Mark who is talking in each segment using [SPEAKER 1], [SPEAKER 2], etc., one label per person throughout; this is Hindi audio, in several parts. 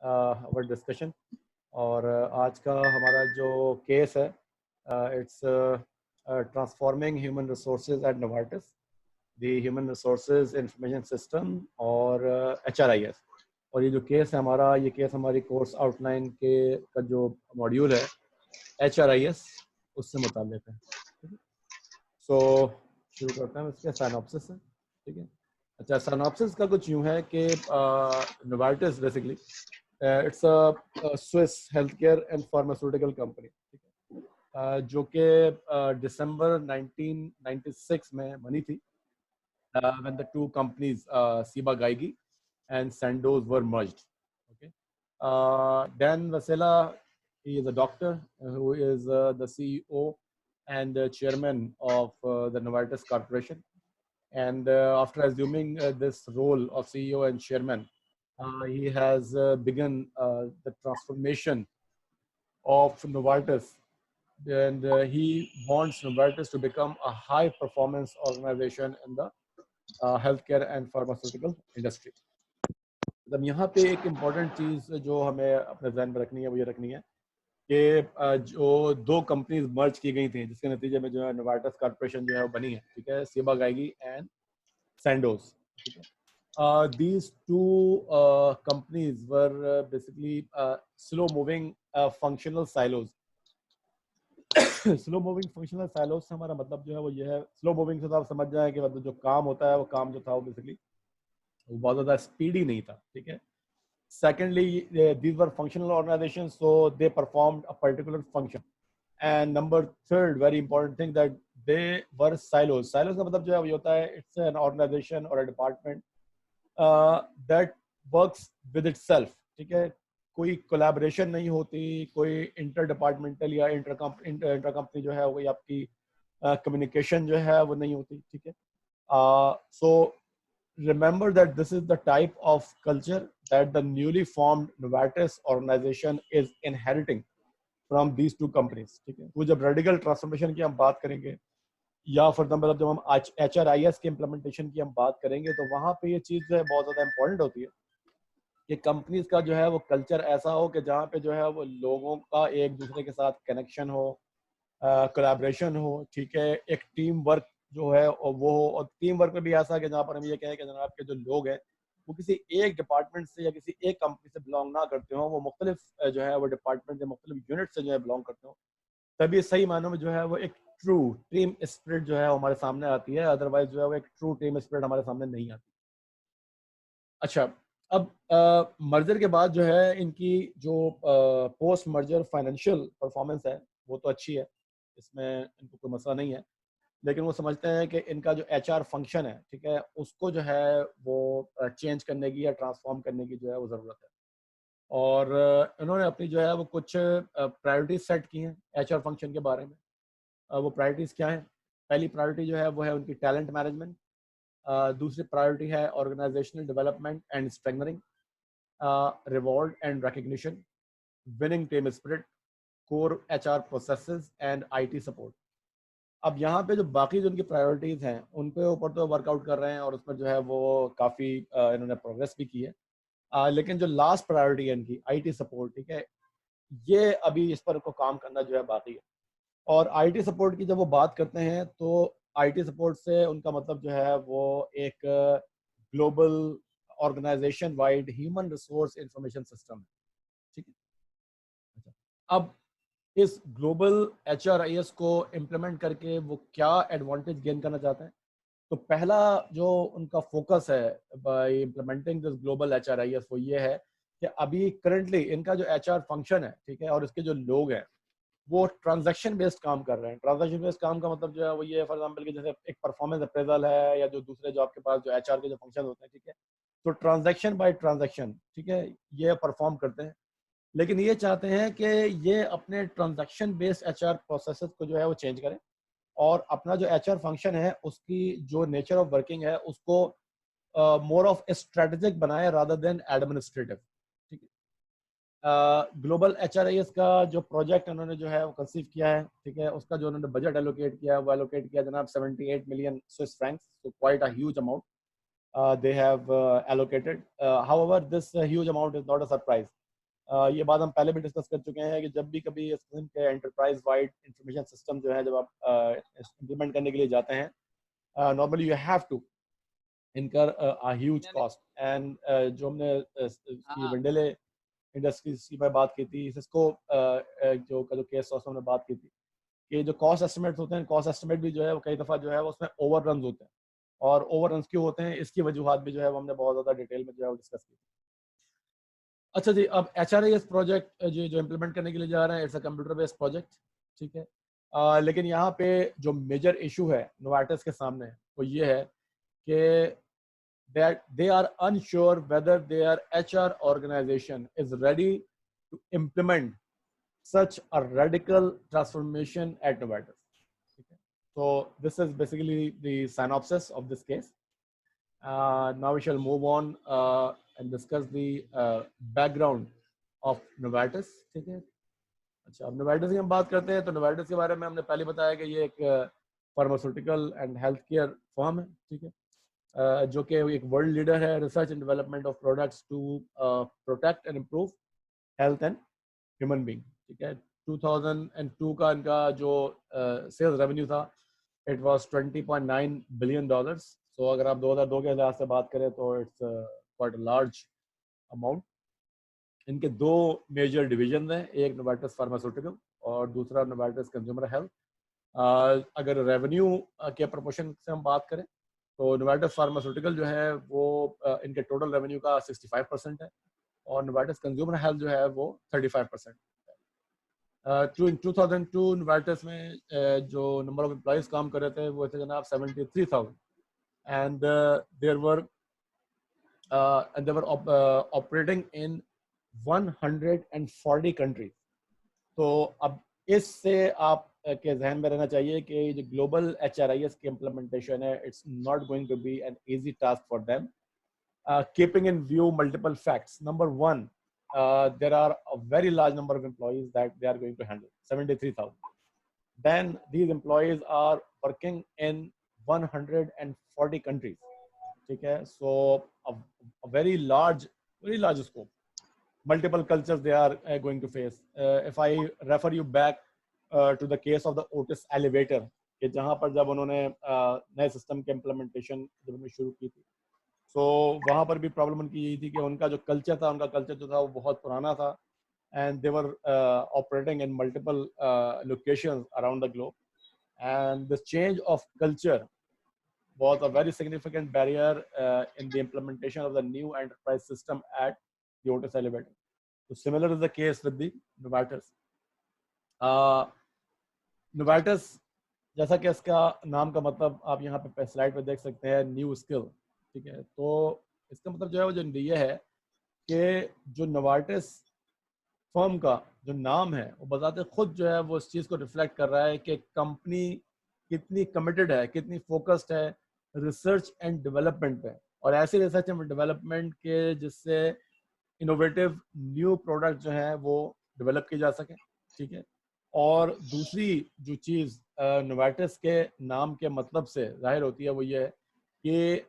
[SPEAKER 1] Our discussion. और आज का हमारा जो केस है, it's transforming human resources eight Novartis, the human resources information system और HRIS। और ये जो केस है हमारा, ये केस हमारी कोर्स आउटलाइन के का जो मॉड्यूल है HRIS उससे मुताल्लिक है। ठीक है, सो शुरू करते हैं। इसके साइनॉप्सिस है। ठीक है, अच्छा, साइनॉप्सिस का कुछ यूँ है कि Novartis basically it's a Swiss health care and pharmaceutical company, ठीक है, जो कि दिसंबर 1996 में बनी थी, when the two companies Ciba Geigy and Sandoz were merged. Okay, Dan Vasela, he is a doctor who is the CEO and chairman of the Novartis Corporation. And after assuming this role of CEO and chairman, he has begun the transformation of Novartis, and he wants Novartis to become a high performance organization in the healthcare and pharmaceutical industry. मतलब यहाँ पे एक इम्पॉर्टेंट चीज़ जो हमें अपने ध्यान में रखनी है वो ये रखनी है कि जो दो कंपनीज मर्ज की गई थी, जिसके नतीजे में जो है नोवार्टिस कॉर्पोरेशन जो है वो बनी है। ठीक है, सीबा गाइगी एंड सैंडोज। ठीक है, these two companies were basically slow moving functional silos. Slow moving functional silos से हमारा मतलब जो है वो ये है, स्लो मूविंग से तो आप समझ जाए कि मतलब जो काम होता है वो काम जो था वो बेसिकली वो बहुत ज़्यादा स्पीडी नहीं था। ठीक है, secondly, these were functional organizations, so they performed a particular function. And number third, very important thing, that they were silos. Silos का मतलब जो है वो होता है, it's an organization or a department that works with itself. ठीक है, कोई कोलैबोरेशन नहीं होती, कोई इंटर डिपार्टमेंटल या इंटर कंपनी जो है वो आपकी कम्युनिकेशन जो है वो नहीं होती। ठीक है, सो remember that this is the type of culture that the newly formed Novartis organization is inheriting from these two companies. ठीक है, तो जब रेडिकल ट्रांसफॉर्मेशन की हम बात करेंगे या फॉर एग्जाम्पल जब हम HRIS के इम्प्लीमेंटेशन की हम बात करेंगे, तो वहाँ पे ये चीज़ जो है बहुत ज़्यादा इंपॉर्टेंट होती है कि कंपनीज का जो है वो कल्चर ऐसा हो कि जहाँ पे जो है वो लोगों का एक दूसरे के साथ कनेक्शन हो, कोलैबोरेशन हो। ठीक है, एक टीम वर्क जो है और वो हो, और टीम वर्क में भी ऐसा कि जहाँ पर हम ये कहें कि जनाब के जो लोग हैं वो किसी एक डिपार्टमेंट से या किसी एक कंपनी से बिलोंग ना करते हो, वो मुख्तलिफ जो है वो डिपार्टमेंट या मुख्तलिफ यूनिट से जो है बिलोंग करते हो, तभी सही मानों में जो है वो एक ट्रू टीम स्पिरिट जो है हमारे सामने आती है। अदरवाइज जो है वो एक ट्रू टीम स्पिरिट हमारे सामने नहीं आती। अच्छा, अब मर्जर के बाद जो है इनकी जो पोस्ट मर्जर फाइनेंशियल परफॉर्मेंस है वो तो अच्छी है, इसमें इनको कोई मसला नहीं है। लेकिन वो समझते हैं कि इनका जो HR फंक्शन है, ठीक है, उसको जो है वो चेंज करने की या ट्रांसफॉर्म करने की जो है वो ज़रूरत है। और इन्होंने अपनी जो है वो कुछ प्रायोरिटीज सेट की हैं HR फंक्शन के बारे में। वो प्रायोरिटीज़ क्या हैं? पहली प्रायोरिटी जो है वो है उनकी टैलेंट मैनेजमेंट। दूसरी प्रायोरिटी है organizational development and strengthening, reward and recognition, winning team spirit, core HR processes and IT support. अब यहाँ पे जो बाकी जो उनकी प्रायोरिटीज़ हैं उन पे ऊपर तो वर्कआउट कर रहे हैं और उसमें जो है वो काफ़ी इन्होंने प्रोग्रेस भी की है। लेकिन जो लास्ट प्रायोरिटी है इनकी IT सपोर्ट, ठीक है, ये अभी इस पर उनको काम करना जो है बाकी है। और IT सपोर्ट की जब वो बात करते हैं तो IT सपोर्ट से उनका मतलब जो है वो एक global organization wide human resource information system है। ठीक है, अच्छा, अब इस ग्लोबल HRIS को इम्प्लीमेंट करके वो क्या एडवांटेज गेन करना चाहते हैं? तो पहला जो उनका फोकस है bye implementing this global HRIS वो ये है कि अभी करंटली इनका जो HR फंक्शन है, ठीक है, और इसके जो लोग हैं वो ट्रांजैक्शन बेस्ड काम कर रहे हैं। ट्रांजैक्शन बेस्ड काम का मतलब जो है वो ये, फॉर एग्जांपल कि जैसे एक परफॉर्मेंस अप्रेजल है या जो दूसरे जो आपके पास जो HR के जो फंक्शन होते हैं, ठीक है, तो ट्रांजैक्शन बाय ट्रांजैक्शन, ठीक है, ये परफॉर्म करते हैं। लेकिन ये चाहते हैं कि ये अपने ट्रांजैक्शन बेस्ड HR प्रोसेसेस को जो है वो चेंज करें और अपना जो HR फंक्शन है उसकी जो नेचर ऑफ वर्किंग है उसको मोर ऑफ स्ट्रेटेजिक बनाए रादर देन एडमिनिस्ट्रेटिव। ठीक है, ग्लोबल HRIS का जो प्रोजेक्ट उन्होंने जो है वो कंसीव किया है, ठीक है, उसका जो उन्होंने बजट एलोकेट किया है वो एलोकेट किया जनाब 78 million Swiss Franks, so quite a huge amount they have allocated. However, this huge amount is not a surprise ये बात हम पहले भी डिस्कस कर चुके हैं कि जब भी कभी इस किस्म के एंटरप्राइज वाइड इंफॉर्मेशन सिस्टम जो है जब आप इम्प्लीमेंट करने के लिए जाते हैं, नॉर्मली यू हैव टू इनकर अ ह्यूज कॉस्ट एंड जो हमने इसकी वेंडेले इंडस्ट्रीज की मैं बात की थी, सिस्को जो केस था उसमें हमने बात की थी कि जो कॉस्ट एस्टिमेट्स होते हैं, कॉस्ट एस्टिमेट भी जो है वो कई दफ़ा जो है वो उसमें ओवर रन होते हैं, और ओवर रन क्यों होते हैं इसकी वजूहत भी जो है वो हमने बहुत ज़्यादा डिटेल में जो है वो डिस्कस की। अच्छा जी, अब HRIS प्रोजेक्ट जो इम्प्लीमेंट करने के लिए जा रहे हैं, it's a computer based project, ठीक है। लेकिन यहाँ पे जो मेजर इशू है नोवार्टिस के सामने वो ये है कि that they are unsure whether their HR organization is ready to implement such a radical transformation at Novartis. Okay. So this is basically the synopsis of this case. Now we shall move on and discuss the background of Novartis. ठीक है। अच्छा, अब Novartis की हम बात करते हैं तो Novartis के बारे में हमने पहले बताया कि ये एक pharmaceutical and health care firm है, ठीक है, जो कि एक वर्ल्ड लीडर है research and development of products to protect and improve health and human being, ठीक है। 2002 का इनका जो सेल्स रेवेन्यू था इट वाज $20.9 बिलियन। सो अगर आप 2002 के लिहाज से बात करें तो it's quite a large amount. इनके दो मेजर डिवीजन हैं, एक नोवार्टिस फार्मास्यूटिकल और दूसरा नोवार्टिस कंज्यूमर हेल्थ। अगर रेवेन्यू के प्रोपोर्शन से हम बात करें तो नोवार्टिस फार्मास्यूटिकल जो है वो इनके टोटल रेवेन्यू का 65% है और नोवार्टिस कंज्यूमर हेल्थ जो है वो 35%। 2002 नोवार्टिस में जो नंबर ऑफ एम्प्लॉइज काम कर रहे थे वो थे जनाब 73,000 and there were operating in 140 countries. तो अब इससे आप के जहन में रहना चाहिए कि जो ग्लोबल HRIS की इम्प्लीमेंटेशन है it's not going to be an easy task for them, keeping in view multiple facts. Number one, there are a very large number of employees that they are going to handle, 73,000. Then these employees are working in 140 countries, ठीक है। So a very large scope, multiple cultures they are going to face. If I refer you back to the case of the Otis elevator, कि जहाँ पर जब उन्होंने नए सिस्टम के इम्प्लीमेंटेशन जब उन्होंने शुरू की थी, तो वहाँ पर भी प्रॉब्लम उनकी यही थी कि उनका जो कल्चर जो था वो बहुत पुराना था and they were operating in multiple locations around the globe and the change of culture was a very significant barrier in the implementation of the new enterprise system at the Otis elevator. So similar is the case with the Novartis. Novartis, जैसा कि इसका नाम का मतलब आप यहाँ पे स्लाइड पे देख सकते हैं, न्यू स्किल, ठीक है। तो इसका मतलब जो है वो जो ये है कि जो नोवार्टिस फर्म का जो नाम है वो बताते खुद जो है वो इस चीज़ को रिफ्लेक्ट कर रहा है कि कंपनी कितनी कमिटेड है, कितनी फोकस्ड है रिसर्च एंड डेवलपमेंट पे, और ऐसे रिसर्च एंड डेवलपमेंट के जिससे इनोवेटिव न्यू प्रोडक्ट जो है वो डेवलप किए जा सके, ठीक है। और दूसरी जो चीज़ नोवार्टिस के नाम के मतलब से जाहिर होती है वो ये है कि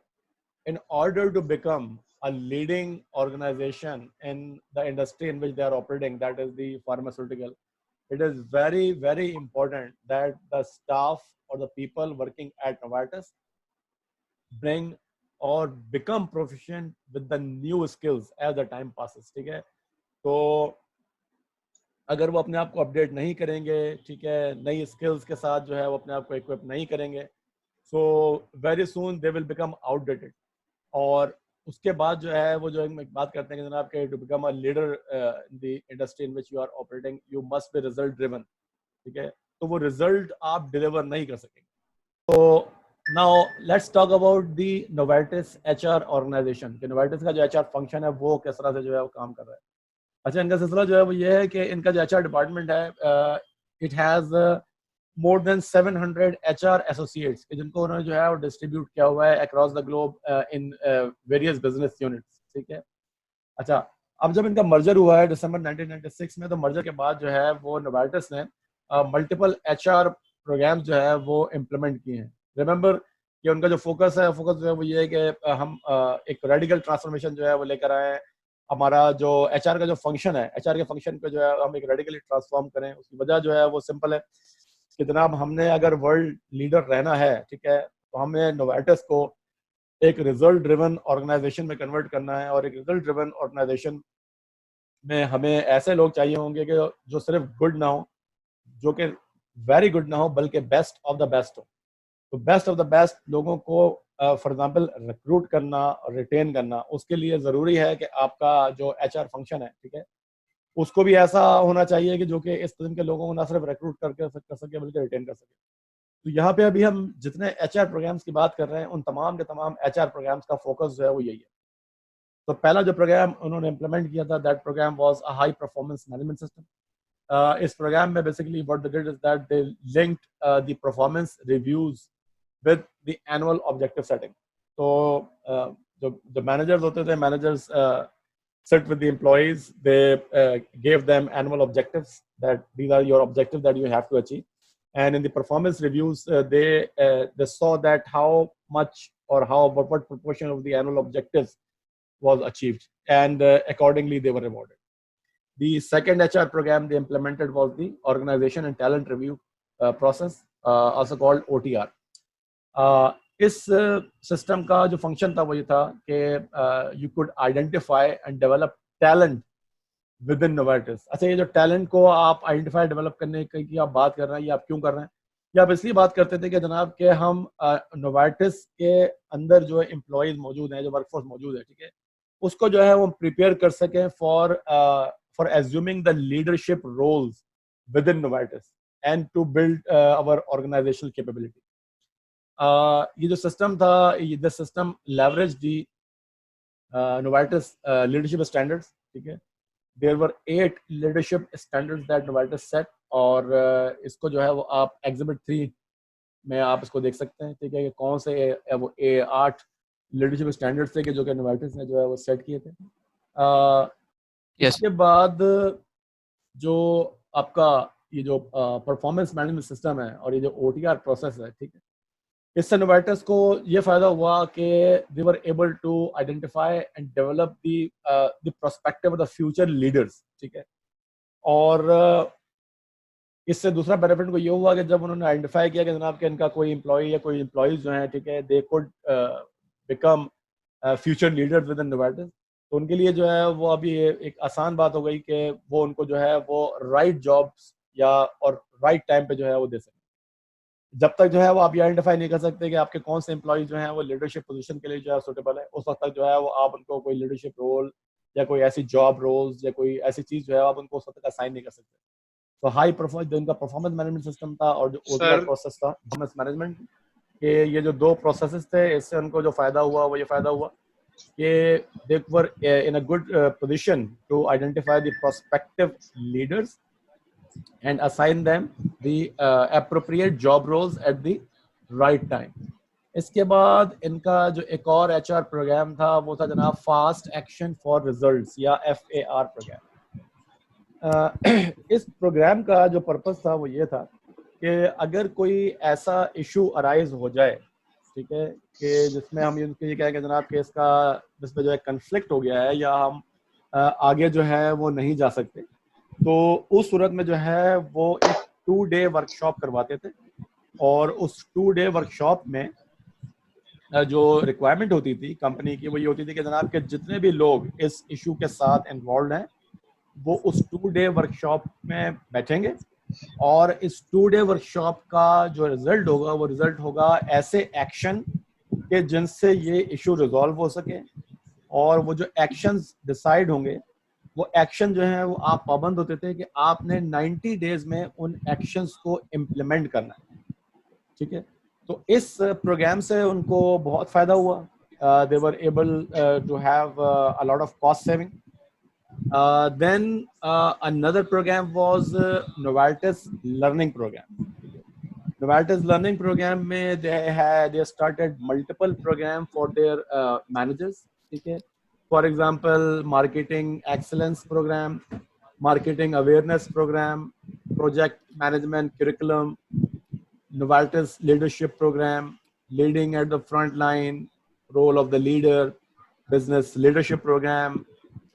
[SPEAKER 1] in order to become a leading organization in the industry in which they are operating, that is the pharmaceutical, it is very, very important that the staff or the people working at Novartis bring or become proficient with the new skills as the time passes, ठीक है। तो अगर वो अपने आप को अपडेट नहीं करेंगे, ठीक है, नई स्किल्स के साथ जो है वो अपने आप को इक्विप नहीं करेंगे, so very soon they will become outdated. और उसके बाद जो है वो जो एक बात करते हैं कि जनाब के to become a leader in the industry in which you are operating you must be result driven, ठीक है। तो वो रिजल्ट आप डिलीवर नहीं कर सकेंगे। तो now let's talk about the Novartis HR organization, कि नोवार्टिस का जो HR फंक्शन है वो किस तरह से जो है वो काम कर रहा है। अच्छा, इनका सिलसिला जो है वो ये है कि इनका जो HR डिपार्टमेंट है it has more than 700 HR associates जिनको उन्होंने जो है वो डिस्ट्रीब्यूट किया हुआ है across the globe in various business units, ठीक है। अच्छा, अब जब इनका मर्जर हुआ है दिसंबर 1996 में, तो मर्जर के बाद जो है वो नोवार्टिस ने मल्टीपल HR प्रोग्राम्स जो है वो इम्प्लीमेंट किए हैं। रिमेंबर कि उनका जो फोकस जो है वो ये है कि हम एक रेडिकल ट्रांसफॉर्मेशन जो है वो लेकर आए हैं हमारा जो एचआर का जो फंक्शन है, एचआर के फंक्शन को जो है हम एक रेडिकली ट्रांसफॉर्म करें। उसकी वजह जो है वो सिंपल है कि जनाब हमने अगर वर्ल्ड लीडर रहना है, ठीक है, तो हमें नोवार्टिस को एक रिजल्ट ड्रिवन ऑर्गेनाइजेशन में कन्वर्ट करना है। और एक रिजल्ट ड्रिवन ऑर्गेनाइजेशन में हमें ऐसे लोग चाहिए होंगे कि जो सिर्फ गुड ना हो, जो कि वेरी गुड ना हो, बल्कि बेस्ट ऑफ द बेस्ट हो। तो बेस्ट ऑफ द बेस्ट लोगों को फॉर एग्जांपल रिक्रूट करना और रिटेन करना, उसके लिए ज़रूरी है कि आपका जो एचआर फंक्शन है, ठीक है, उसको भी ऐसा होना चाहिए कि जो कि इस किस्म के लोगों को ना सिर्फ रिक्रूट कर सके बल्कि रिटेन कर सके। तो यहाँ पे अभी हम जितने एचआर प्रोग्राम्स की बात कर रहे हैं, उन तमाम के तमाम एचआर प्रोग्राम्स का फोकस जो है वो यही है। तो पहला जो प्रोग्राम उन्होंने इम्प्लीमेंट किया था, that program was a high performance management system. इस प्रोग्राम में basically what they did is that they linked the performance reviews with the annual objective setting. तो जो मैनेजर्स होते थे, managers sit with the employees, they gave them annual objectives that these are your objectives that you have to achieve. And in the performance reviews, they saw that how much or what proportion of the annual objectives was achieved, and accordingly they were rewarded. The second HR program they implemented was the organization and talent review process, also called OTR. इस सिस्टम का जो फंक्शन था वो ये था कि you could identify and develop talent with in Novartis. अच्छा, ये जो टैलेंट को आप आइडेंटिफाई डेवलप करने की आप बात कर रहे हैं, ये आप क्यों कर रहे हैं? ये आप इसलिए बात करते थे कि जनाब के हम नोवार्टिस के अंदर जो एम्प्लॉयज मौजूद हैं, जो वर्कफोर्स मौजूद है, ठीक है, उसको जो है वो प्रिपेयर कर सकें for assuming the leadership roles within Novartis and to build our organizational capability. ये जो सिस्टम था, the system leverage the Novartis leadership standards, ठीक है। There were 8 leadership standards that Novartis set, और इसको जो है वो आप एग्जिबिट 3 में आप इसको देख सकते हैं, ठीक है, कि कौन से वो 8 लीडरशिप स्टैंडर्ड्स थे कि जो कि नोवार्टिस ने जो है वो सेट किए थे। इसके बाद जो आपका ये जो परफॉर्मेंस मैनेजमेंट सिस्टम है और ये जो OTR प्रोसेस है, ठीक है, इससे नोवार्टिस को ये फायदा हुआ कि they were able to identify and develop the perspective of the future leaders, ठीक है। और इससे दूसरा बेनिफिट को ये हुआ कि जब उन्होंने आइडेंटिफाई किया कि जनाब के इनका कोई एम्प्लॉय या कोई एम्प्लॉयज जो हैं, ठीक है, they could become future leaders with in Novartis, तो उनके लिए जो है वो अभी एक आसान बात हो गई कि वो उनको जो है वो राइट जॉब्स या और राइट टाइम पे जो है वो दे सकें। जब तक जो है वो आप ये आइडेंटिफाई नहीं कर सकते कि आपके कौन से एम्प्लॉय जो हैं वो लीडरशिप पोजीशन के लिए जो है सूटेबल है, उस वक्त तक जो है वो आप उनको कोई लीडरशिप रोल या कोई ऐसी जॉब रोल्स या कोई ऐसी चीज जो है आप उनको उस वक्त तक असाइन नहीं कर सकते। तो हाई परफॉर्मेंस जो इनका परफॉर्मेंस मैनेजमेंट सिस्टम था और जो OTR प्रोसेस था, परफॉर्मेंस मैनेजमेंट के, ये जो 2 प्रोसेसेस थे, इससे उनको जो फायदा हुआ वो ये फायदा हुआ कि they were in a good position to identify the prospective leaders and assign them the appropriate job roles at the right time. इसके बाद इनका जो एक और HR प्रोग्राम था वो था जनाब फास्ट एक्शन फॉर रिजल्ट्स या FAR प्रोग्राम। इस प्रोग्राम का जो पर्पस था वो ये था कि अगर कोई ऐसा इशू अराइज हो जाए, ठीक है, कि जिसमें हम ये कहें कि जनाब के इसका जिसमें जो है कन्फ्लिक्ट हो गया है या हम आगे जो है वो नहीं जा सकते, तो उस सूरत में जो है वो एक 2 डे वर्कशॉप करवाते थे। और उस 2 डे वर्कशॉप में जो रिक्वायरमेंट होती थी कंपनी की वो ये होती थी कि जनाब के जितने भी लोग इस इशू के साथ इन्वॉल्व हैं वो उस 2 डे वर्कशॉप में बैठेंगे, और इस 2 डे वर्कशॉप का जो रिजल्ट होगा वो रिजल्ट होगा ऐसे एक्शन के जिनसे ये इशू रिजॉल्व हो सके। और वो जो एक्शंस डिसाइड होंगे वो एक्शन जो है वो आप पाबंद होते थे कि आपने 90 डेज में उन एक्शंस को इम्प्लीमेंट करना है, ठीक है। तो इस प्रोग्राम से उनको बहुत फायदा हुआ। They were able to have a lot of cost saving. Then another program was Novartis learning program. Novartis learning program में they started multiple program for their managers, ठीक है। For example, marketing excellence program, marketing awareness program, project management curriculum, Novartis leadership program, leading at the front line, role of the leader, business leadership program,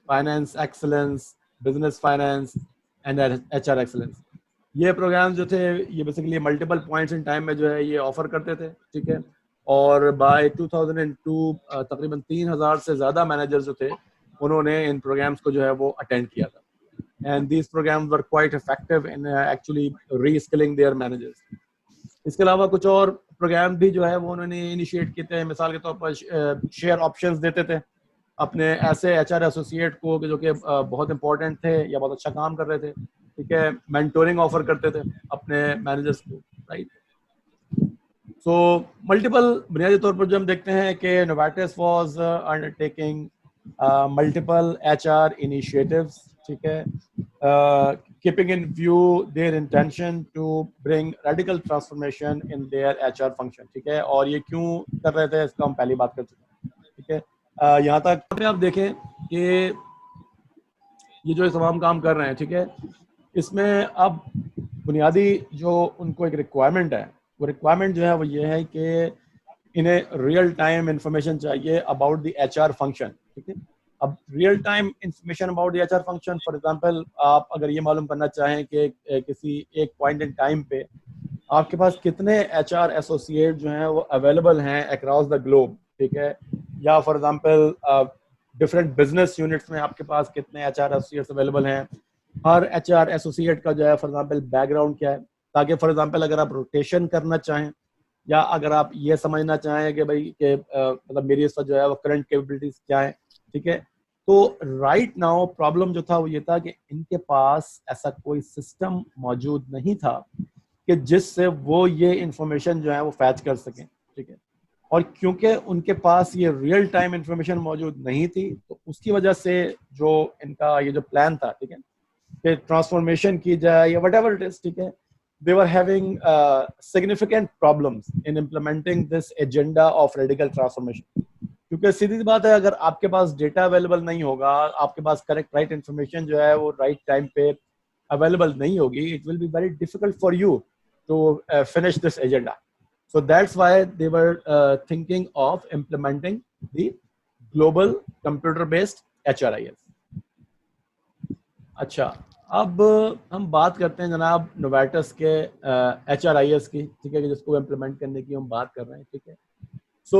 [SPEAKER 1] finance excellence, business finance and HR excellence. ये प्रोग्राम जो थे ये basically multiple points in time में जो है ये ऑफर करते थे, ठीक है। और बाय 2002 तकरीबन 3000 से ज़्यादा मैनेजर जो थे उन्होंने इन प्रोग्राम्स को जो है वो अटेंड किया था। And these programs were quite effective in actually reskilling their managers. इसके अलावा कुछ और प्रोग्राम भी जो है वो उन्होंने इनिशिएट किए थे। मिसाल के तौर पर शेयर ऑप्शंस देते थे अपने ऐसे HR एसोसिएट को जो कि बहुत इंपॉर्टेंट थे या बहुत अच्छा काम कर रहे थे, ठीक है। मेंटोरिंग ऑफर करते थे अपने मैनेजर्स को, राइट। सो मल्टीपल बुनियादी तौर पर जो हम देखते हैं कि Novartis was undertaking multiple HR initiatives, ठीक है, keeping in view their intention to bring radical transformation in their HR function, ठीक है। और ये क्यों कर रहे थे इसका हम पहली बात कर चुके हैं, ठीक है। यहाँ तक आप देखें कि ये जो तमाम काम कर रहे हैं, ठीक है, इसमें अब बुनियादी जो उनको एक रिक्वायरमेंट है, वो रिक्वायरमेंट जो है वो ये है कि इन्हें रियल टाइम इंफॉर्मेशन चाहिए अबाउट द HR फंक्शन, ठीक है। अब real time information about the HR function, for example आप अगर ये मालूम करना चाहें कि किसी एक पॉइंट इन टाइम पे आपके पास कितने HR एसोसिएट जो हैं वो अवेलेबल हैं अक्रॉस द ग्लोब, ठीक है, या for example different business units में आपके पास कितने HR एसोसिएट्स अवेलेबल हैं, हर HR एसोसिएट का जो है फॉर एग्जांपल बैकग्राउंड क्या है, ताकि फॉर एग्जांपल अगर आप रोटेशन करना चाहें या अगर आप ये समझना चाहें कि भाई कि मतलब मेरी इस वक्त जो है वो करंट कैपेबिलिटीज क्या है, ठीक है। तो राइट नाउ प्रॉब्लम जो था वो ये था कि इनके पास ऐसा कोई सिस्टम मौजूद नहीं था कि जिससे वो ये इंफॉर्मेशन जो है वो फैच कर सकें, ठीक है। और क्योंकि उनके पास ये रियल टाइम इंफॉर्मेशन मौजूद नहीं थी तो उसकी वजह से जो इनका ये जो प्लान था, ठीक है, कि ट्रांसफॉर्मेशन की जाए या वट एवर इट इज, ठीक है, they were having significant problems in implementing this agenda of radical transformation। क्योंकि सीधी सी बात है, अगर आपके पास डेटा अवेलेबल नहीं होगा, आपके पास करेक्ट राइट इंफॉर्मेशन जो है वो राइट टाइम पे अवेलेबल नहीं होगी, it will be very difficult for you to finish this agenda. So that's why they were thinking of implementing the global computer-based HRIS। अच्छा, अब हम बात करते हैं जनाब नोवार्टिस के HRIS की, ठीक है, जिसको इम्प्लीमेंट करने की हम बात कर रहे हैं, ठीक है। सो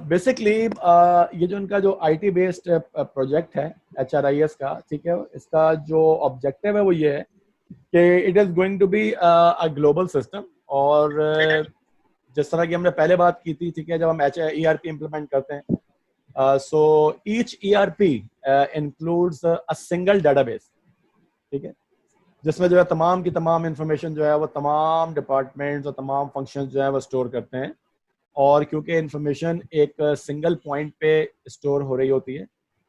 [SPEAKER 1] बेसिकली ये जो इनका जो IT बेस्ड प्रोजेक्ट है HRIS का, ठीक है, इसका जो ऑब्जेक्टिव है वो ये है कि it is going to be a global system. और जिस तरह की हमने पहले बात की थी, ठीक है, जब हम ERP इम्प्लीमेंट करते हैं, so each ERP includes a single database, ठीक है, जिसमें जो है तमाम की तमाम इंफॉर्मेशन जो है वो तमाम डिपार्टमेंट्स और तमाम फंक्शंस जो है वो स्टोर करते हैं। और क्योंकि इंफॉर्मेशन एक सिंगल पॉइंट पे स्टोर हो रही होती है,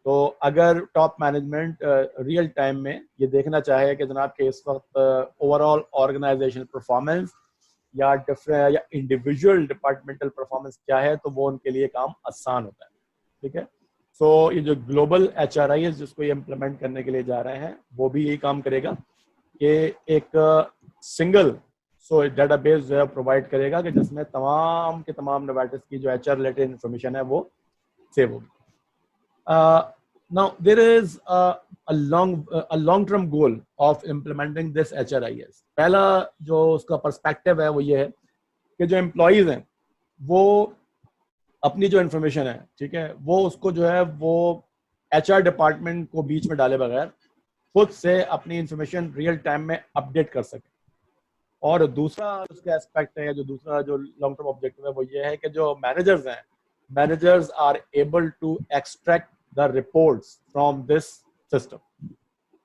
[SPEAKER 1] तो अगर टॉप मैनेजमेंट रियल टाइम में ये देखना चाहे कि जनाब के इस वक्त ओवरऑल ऑर्गेनाइजेशनल परफॉर्मेंस या डिफरेंट या इंडिविजुअल डिपार्टमेंटल परफॉर्मेंस क्या है, तो वो उनके लिए काम आसान होता है, ठीक है। सो ये जो ग्लोबल HRIS जिसको ये इम्प्लीमेंट करने के लिए जा रहे हैं वो भी यही काम करेगा कि एक सिंगल डेटाबेस जो है प्रोवाइड करेगा कि जिसमें तमाम के तमाम नोवार्टिस की जो HR रिलेटेड इंफॉर्मेशन है वो सेव होगी। Now there is a long term goal of implementing this HRIS। पहला जो उसका पर्सपेक्टिव है वो ये है कि जो एम्प्लॉइज हैं वो अपनी जो इंफॉर्मेशन है, ठीक है, वो उसको जो है वो HR डिपार्टमेंट को बीच में डाले बगैर खुद से अपनी इंफॉर्मेशन रियल टाइम में अपडेट कर सके। और दूसरा उसका एस्पेक्ट है, जो दूसरा जो लॉन्ग टर्म ऑब्जेक्टिव है वो ये है कि जो मैनेजर्स हैं, managers are able to extract the reports from this system.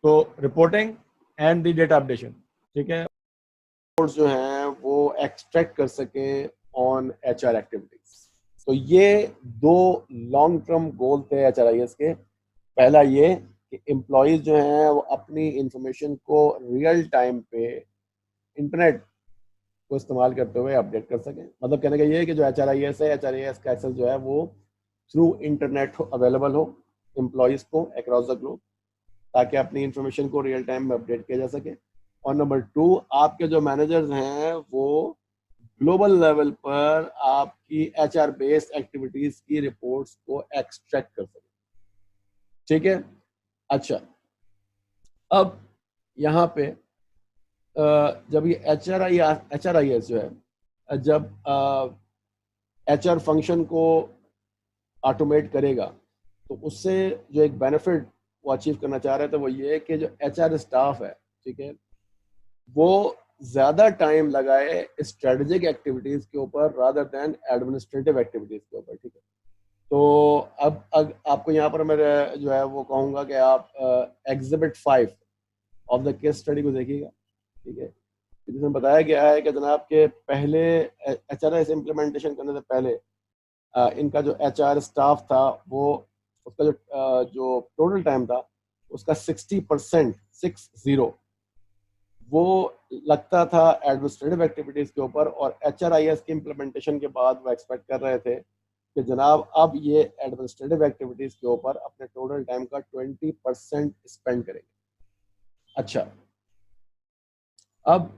[SPEAKER 1] तो reporting and the data updation, ठीक है, रिपोर्ट्स जो हैं वो एक्सट्रैक्ट कर सके ऑन HR एक्टिविटीज। तो ये दो लॉन्ग टर्म गोल थे HRIS के। पहला ये कि एम्प्लॉयज जो हैं वो अपनी इंफॉर्मेशन को रियल टाइम पे इंटरनेट को इस्तेमाल करते हुए अपडेट कर सकें। मतलब कहने का ये है कि जो HRIS है, HRIS का एक्सेस जो है वो थ्रू इंटरनेट अवेलेबल हो एम्प्लॉयज को अक्रॉस द ग्लोब, ताकि अपनी इंफॉर्मेशन को रियल टाइम में अपडेट किया जा सके। और नंबर 2, आपके जो मैनेजर्स हैं वो ग्लोबल लेवल पर आपकी HR बेस्ड एक्टिविटीज की रिपोर्ट्स को एक्सट्रैक्ट कर सके, ठीक है। अच्छा, अब यहाँ पे जब ये HRIS जो है, जब HR फंक्शन को ऑटोमेट करेगा, तो उससे जो एक बेनिफिट वो अचीव करना चाह रहे थे वो ये है कि जो HR स्टाफ है, ठीक है, वो ज्यादा टाइम लगाए स्ट्रेटेजिक एक्टिविटीज के ऊपर रादर देन एडमिनिस्ट्रेटिव एक्टिविटीज के ऊपर, ठीक है। तो अब आपको यहाँ पर मैं जो है वो कहूँगा कि आप exhibit 5 of the case study को देखिएगा, ठीक है, जिसमें बताया गया है कि जनाब के पहले HRIS इम्प्लीमेंटेशन करने से पहले इनका जो HR स्टाफ था वो उसका जो टोटल टाइम था उसका 60%, 60, वो लगता था एडमिनिस्ट्रेटिव एक्टिविटीज के ऊपर, और HRIS के इम्प्लीमेंटेशन के बाद वो एक्सपेक्ट कर रहे थे कि जनाब अब ये एडमिनिस्ट्रेटिव एक्टिविटीज के ऊपर अपने टोटल टाइम का 20% स्पेंड करेंगे। अच्छा, अब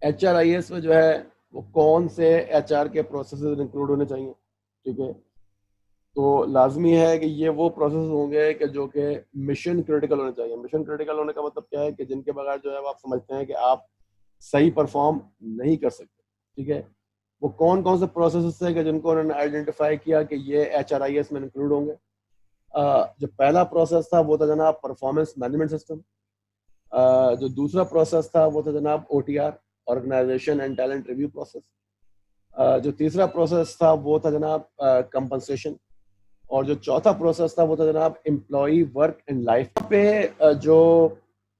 [SPEAKER 1] HRIS में जो है वो कौन से HR के प्रोसेसेस इंक्लूड होने चाहिए, ठीक है, तो लाजमी है कि ये वो प्रोसेस होंगे कि जो कि मिशन क्रिटिकल होने चाहिए। मिशन क्रिटिकल होने का मतलब क्या है कि जिनके बगैर जो है वो आप समझते हैं कि आप सही परफॉर्म नहीं कर सकते, ठीक है। वो कौन कौन से प्रोसेस है कि जिनको उन्होंने आइडेंटिफाई किया कि ये HRIS में इंक्लूड होंगे। जो पहला प्रोसेस था वो था जनाब परफॉर्मेंस मैनेजमेंट सिस्टम। जो दूसरा प्रोसेस था वो था जनाब OTR, organization and talent review process. जो तीसरा प्रोसेस था वो था जनाब कंपनसेशन, और जो चौथा प्रोसेस था वो था जनाब एम्प्लॉय वर्क एंड लाइफ पे। जो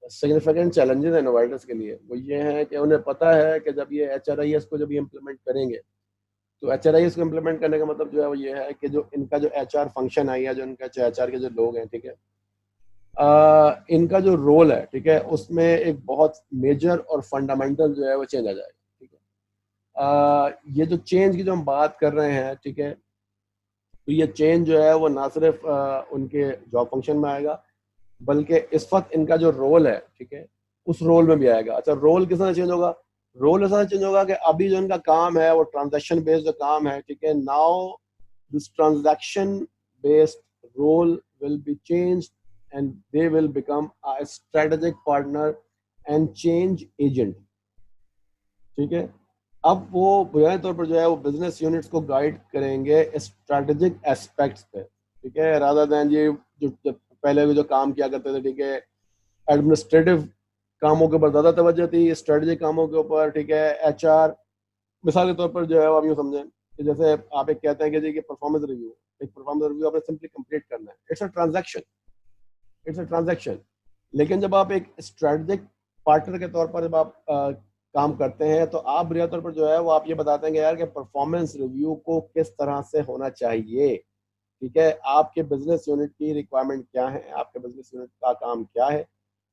[SPEAKER 1] सिग्निफिकेंट चैलेंजेस हैं इनोवेटर्स के लिए वो ये हैं कि उन्हें पता है कि जब ये HRIS को जब ये इम्प्लीमेंट करेंगे, तो HRIS को इम्प्लीमेंट करने का मतलब जो है वो ये है कि जो इनका जो HR फंक्शन है या जो इनका HR के जो लोग हैं, ठीक है, इनका जो रोल है, ठीक है, उसमें एक बहुत मेजर और फंडामेंटल जो है वो चेंज आ जाएगा, ठीक है। ये जो चेंज की जो हम बात कर रहे हैं, ठीक है, तो ये चेंज जो है वो ना सिर्फ उनके जॉब फंक्शन में आएगा, बल्कि इस वक्त इनका जो रोल है, ठीक है, उस रोल में भी आएगा। अच्छा, रोल किस तरह चेंज होगा? रोल ऐसा चेंज होगा कि अभी जो इनका काम है वो ट्रांजैक्शन बेस्ड जो काम है, ठीक है, now this transaction based role will be changed and they will become a strategic partner and change agent, ठीक है। अब वो बुनियादी तौर पर जो है वो बिजनेस यूनिट्स को गाइड करेंगे स्ट्रेटेजिक एस्पेक्ट्स पे, ठीक है, रादर देन ये जो पहले जो काम किया करते थे, ठीक है, एडमिनिस्ट्रेटिव कामों के ऊपर ज़्यादा तवज्जो थी, स्ट्रेटेजिक कामों के ऊपर, ठीक है। HR मिसाल के तौर पर जो है आप यूँ समझें कि जैसे आप एक कहते हैं कि जी कि परफॉर्मेंस रिव्यू, एक परफॉर्मेंस रिव्यू आपने सिंपली कंप्लीट करना है, it's a transaction, it's a transaction. लेकिन जब आप एक स्ट्रेटेजिक पार्टनर के तौर पर जब आप काम करते हैं, तो आप बुनियादी तौर पर जो है वो आप ये बताते हैं कि यार कि परफॉर्मेंस रिव्यू को किस तरह से होना चाहिए, ठीक है, आपके बिजनेस यूनिट की रिक्वायरमेंट क्या है, आपके बिजनेस यूनिट का काम क्या है,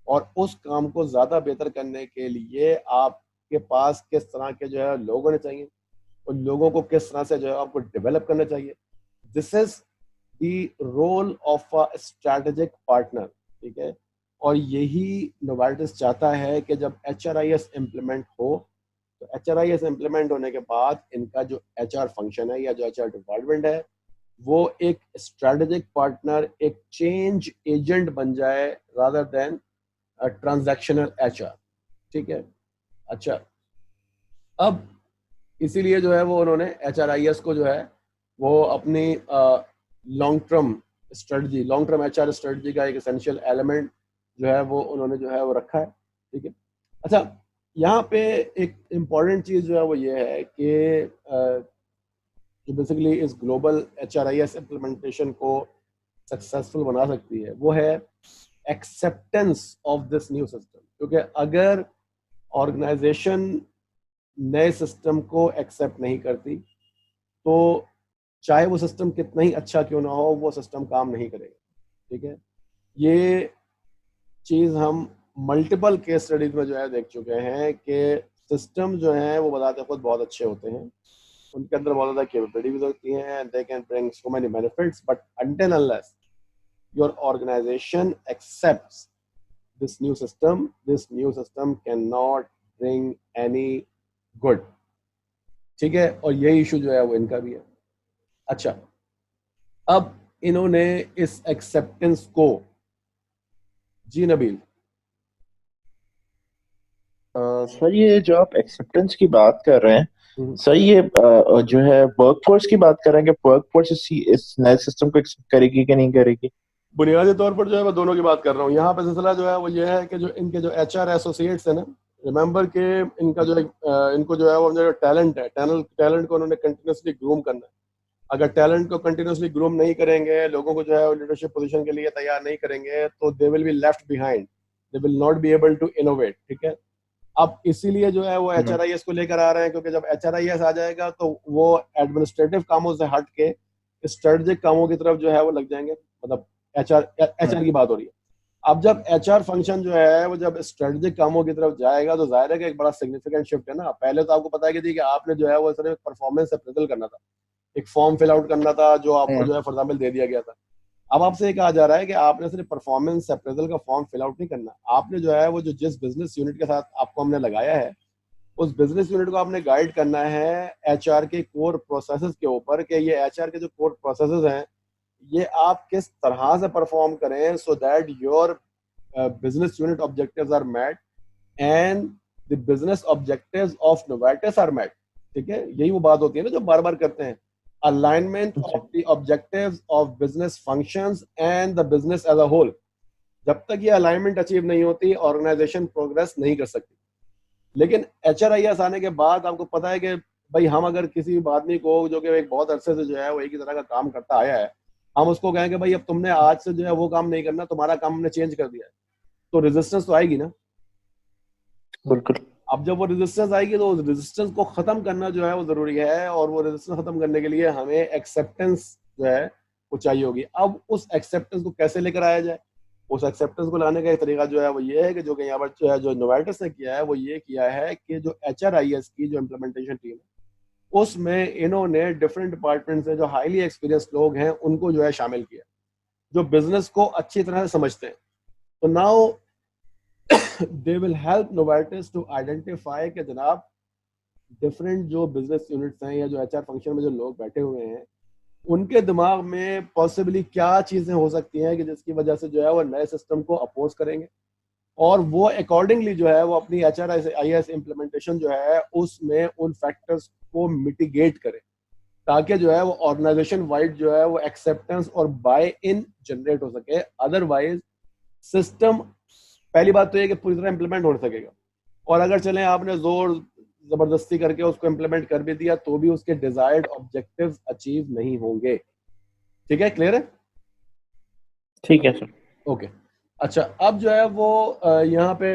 [SPEAKER 1] और उस काम को ज़्यादा बेहतर करने के लिए आपके पास किस तरह के जो है लोग होने चाहिए, उन लोगों को किस तरह से जो है आपको डेवलप करना चाहिए। This is the role of a strategic partner, ठीक है। और यही नोवार्टिस चाहता है कि जब HRIS इम्प्लीमेंट हो, तो HRIS इम्प्लीमेंट होने के बाद इनका जो HR फंक्शन है या जो HR डिपार्टमेंट है वो एक स्ट्रैटेजिक पार्टनर, एक चेंज एजेंट बन जाए रादर देन ट्रांजैक्शनल HR, ठीक है। अच्छा, अब इसीलिए जो है वो उन्होंने HRIS को जो है वो अपनी long term strategy, long term HR strategy का एक एसेंशियल एलिमेंट जो है वो उन्होंने जो है वो रखा है, ठीक है। अच्छा, यहाँ पे एक इम्पॉर्टेंट चीज़ जो है वो ये है कि जो बेसिकली इस ग्लोबल HRIS इम्प्लीमेंटेशन को सक्सेसफुल बना सकती है वो है acceptance of this new system. क्योंकि अगर ऑर्गेनाइजेशन नए सिस्टम को एक्सेप्ट नहीं करती, तो चाहे वो सिस्टम कितना ही अच्छा क्यों ना हो, वो सिस्टम काम नहीं करेगा, ठीक है। ये चीज़ हम मल्टीपल केस स्टडीज में जो है देख चुके हैं कि सिस्टम जो हैं वो बताते खुद बहुत अच्छे होते हैं, उनके अंदर बहुत ज़्यादा कैपेबिलिटीज होती हैं, they can bring so many benefits, but until unless your organization accepts this new system cannot bring any good, ठीक है। और यही इशू जो है वो इनका भी है। अच्छा, अब इन्होंने इस एक्सेप्टेंस को जी नबील।
[SPEAKER 2] सर ये जो आप एक्सेप्टेंस की बात कर रहे हैं,
[SPEAKER 1] हम्म।
[SPEAKER 2] सर ये जो है वर्कफोर्स की बात कर रहे हैं कि वर्कफोर्स इस नए सिस्टम को एक्सेप्ट करेगी कि नहीं करेगी?
[SPEAKER 1] बुनियादी तौर पर जो है मैं दोनों की बात कर रहा हूँ। यहाँ पे सिलसिला जो है वो ये है कि जो इनके जो HR एसोसिएट्स है ना, रिमेंबर के इनका जो इनको जो है वो जो टैलेंट है, टैलेंट को उन्होंने कंटिन्यूसली ग्रूम करना है। अगर टैलेंट को कंटिन्यूसली ग्रूम नहीं करेंगे, लोगों को जो है लीडरशिप पोजीशन के लिए तैयार नहीं करेंगे, तो they will be left behind, they will not be able to innovate. ठीक है। अब इसीलिए जो है वो
[SPEAKER 2] हम्म।
[SPEAKER 1] HRIS को लेकर आ रहे हैं, क्योंकि जब HRIS आ जाएगा तो वो एडमिनिस्ट्रेटिव कामों से हट के स्ट्रेटेजिक कामों की तरफ जो है वो लग जाएंगे। मतलब एचआर
[SPEAKER 2] हम्म।
[SPEAKER 1] की बात हो रही है। अब जब HR फंक्शन जो है वो जब स्ट्रेटेजिक कामों की तरफ जाएगा, तो जाहिर है कि एक बड़ा सिग्निफिकेंट शिफ्ट है ना। पहले तो आपको पता है कि आपने जो है वो सिर्फ परफॉर्मेंस अप्रेजल करना था, एक फॉर्म फिल आउट करना था जो आपको
[SPEAKER 2] हम्म।
[SPEAKER 1] जो है फॉर एग्जाम्पल दे दिया गया था। अब आपसे ये कहा जा रहा है कि आपने सिर्फ परफॉर्मेंस अप्रेजल का फॉर्म फिल आउट नहीं करना, आपने जो है वो जो जिस बिजनेस यूनिट के साथ आपको हमने लगाया है, उस बिजनेस यूनिट को आपने गाइड करना है HR के कोर प्रोसेसेस के ऊपर, कि ये HR के जो कोर प्रोसेसेस हैं, ये आप किस तरह से परफॉर्म करें so that your business unit objectives are met and the business objectives of Novartis are met। ठीक है, यही वो बात होती है ना जो बार बार करते हैं, अलाइनमेंट
[SPEAKER 2] जी।
[SPEAKER 1] Of the objectives of business functions and the business as a whole. जब तक ये अलाइनमेंट अचीव नहीं होती, ऑर्गेनाइजेशन प्रोग्रेस नहीं कर सकती। लेकिन HRIS आने के बाद आपको पता है कि भाई हम अगर किसी आदमी को जो कि एक बहुत अरसे से जो है वो एक ही तरह का काम करता आया है, हम उसको कहें कि भाई अब तुमने आज से जो है वो काम नहीं करना, तुम्हारा काम हमने चेंज कर दिया है, तो रेजिस्टेंस तो आएगी ना।
[SPEAKER 2] बिल्कुल।
[SPEAKER 1] अब जब वो रेजिस्टेंस आएगी तो उस रेजिस्टेंस को खत्म करना जो है वो जरूरी है, और वो रेजिस्टेंस खत्म करने के लिए हमें एक्सेप्टेंस जो है वो चाहिए होगी। अब उस एक्सेप्टेंस को कैसे लेकर आया जाए, उस एक्सेप्टेंस को लाने का एक तरीका जो है वो ये है कि जो कि यहाँ पर जो है जो नोवार्टिस ने किया है वो ये किया है कि जो HRIS की जो इम्प्लीमेंटेशन टीम है, उसमें इन्होंने डिफरेंट डिपार्टमेंट से जो हाईली एक्सपीरियंस लोग हैं उनको जो है शामिल किया, जो बिजनेस को अच्छी तरह से समझते हैं। तो now they will help Novartis to identify कि जनाब डिफरेंट जो बिजनेस यूनिट्स हैं या जो HR फंक्शन में जो लोग बैठे हुए हैं, उनके दिमाग में पॉसिबली क्या चीजें हो सकती हैं कि जिसकी वजह से जो है वो नए सिस्टम को अपोज करेंगे, और वो अकॉर्डिंगली जो है वो अपनी HRIS इम्प्लीमेंटेशन जो है उसमें उन फैक्टर्स को मिटिगेट करे, ताकि जो है वो ऑर्गेनाइजेशन वाइड जो है वो एक्सेप्टेंस और बाय इन जनरेट हो सके। अदरवाइज सिस्टम, पहली बात तो ये कि पूरी तरह इंप्लीमेंट हो सकेगा, और अगर चलें आपने जोर जबरदस्ती करके उसको इम्प्लीमेंट कर भी दिया तो भी उसके डिजायर्ड ऑब्जेक्टिव्स अचीव नहीं होंगे। ठीक है, क्लियर है?
[SPEAKER 2] ठीक है सर।
[SPEAKER 1] ओके। अच्छा, अब जो है वो यहाँ पे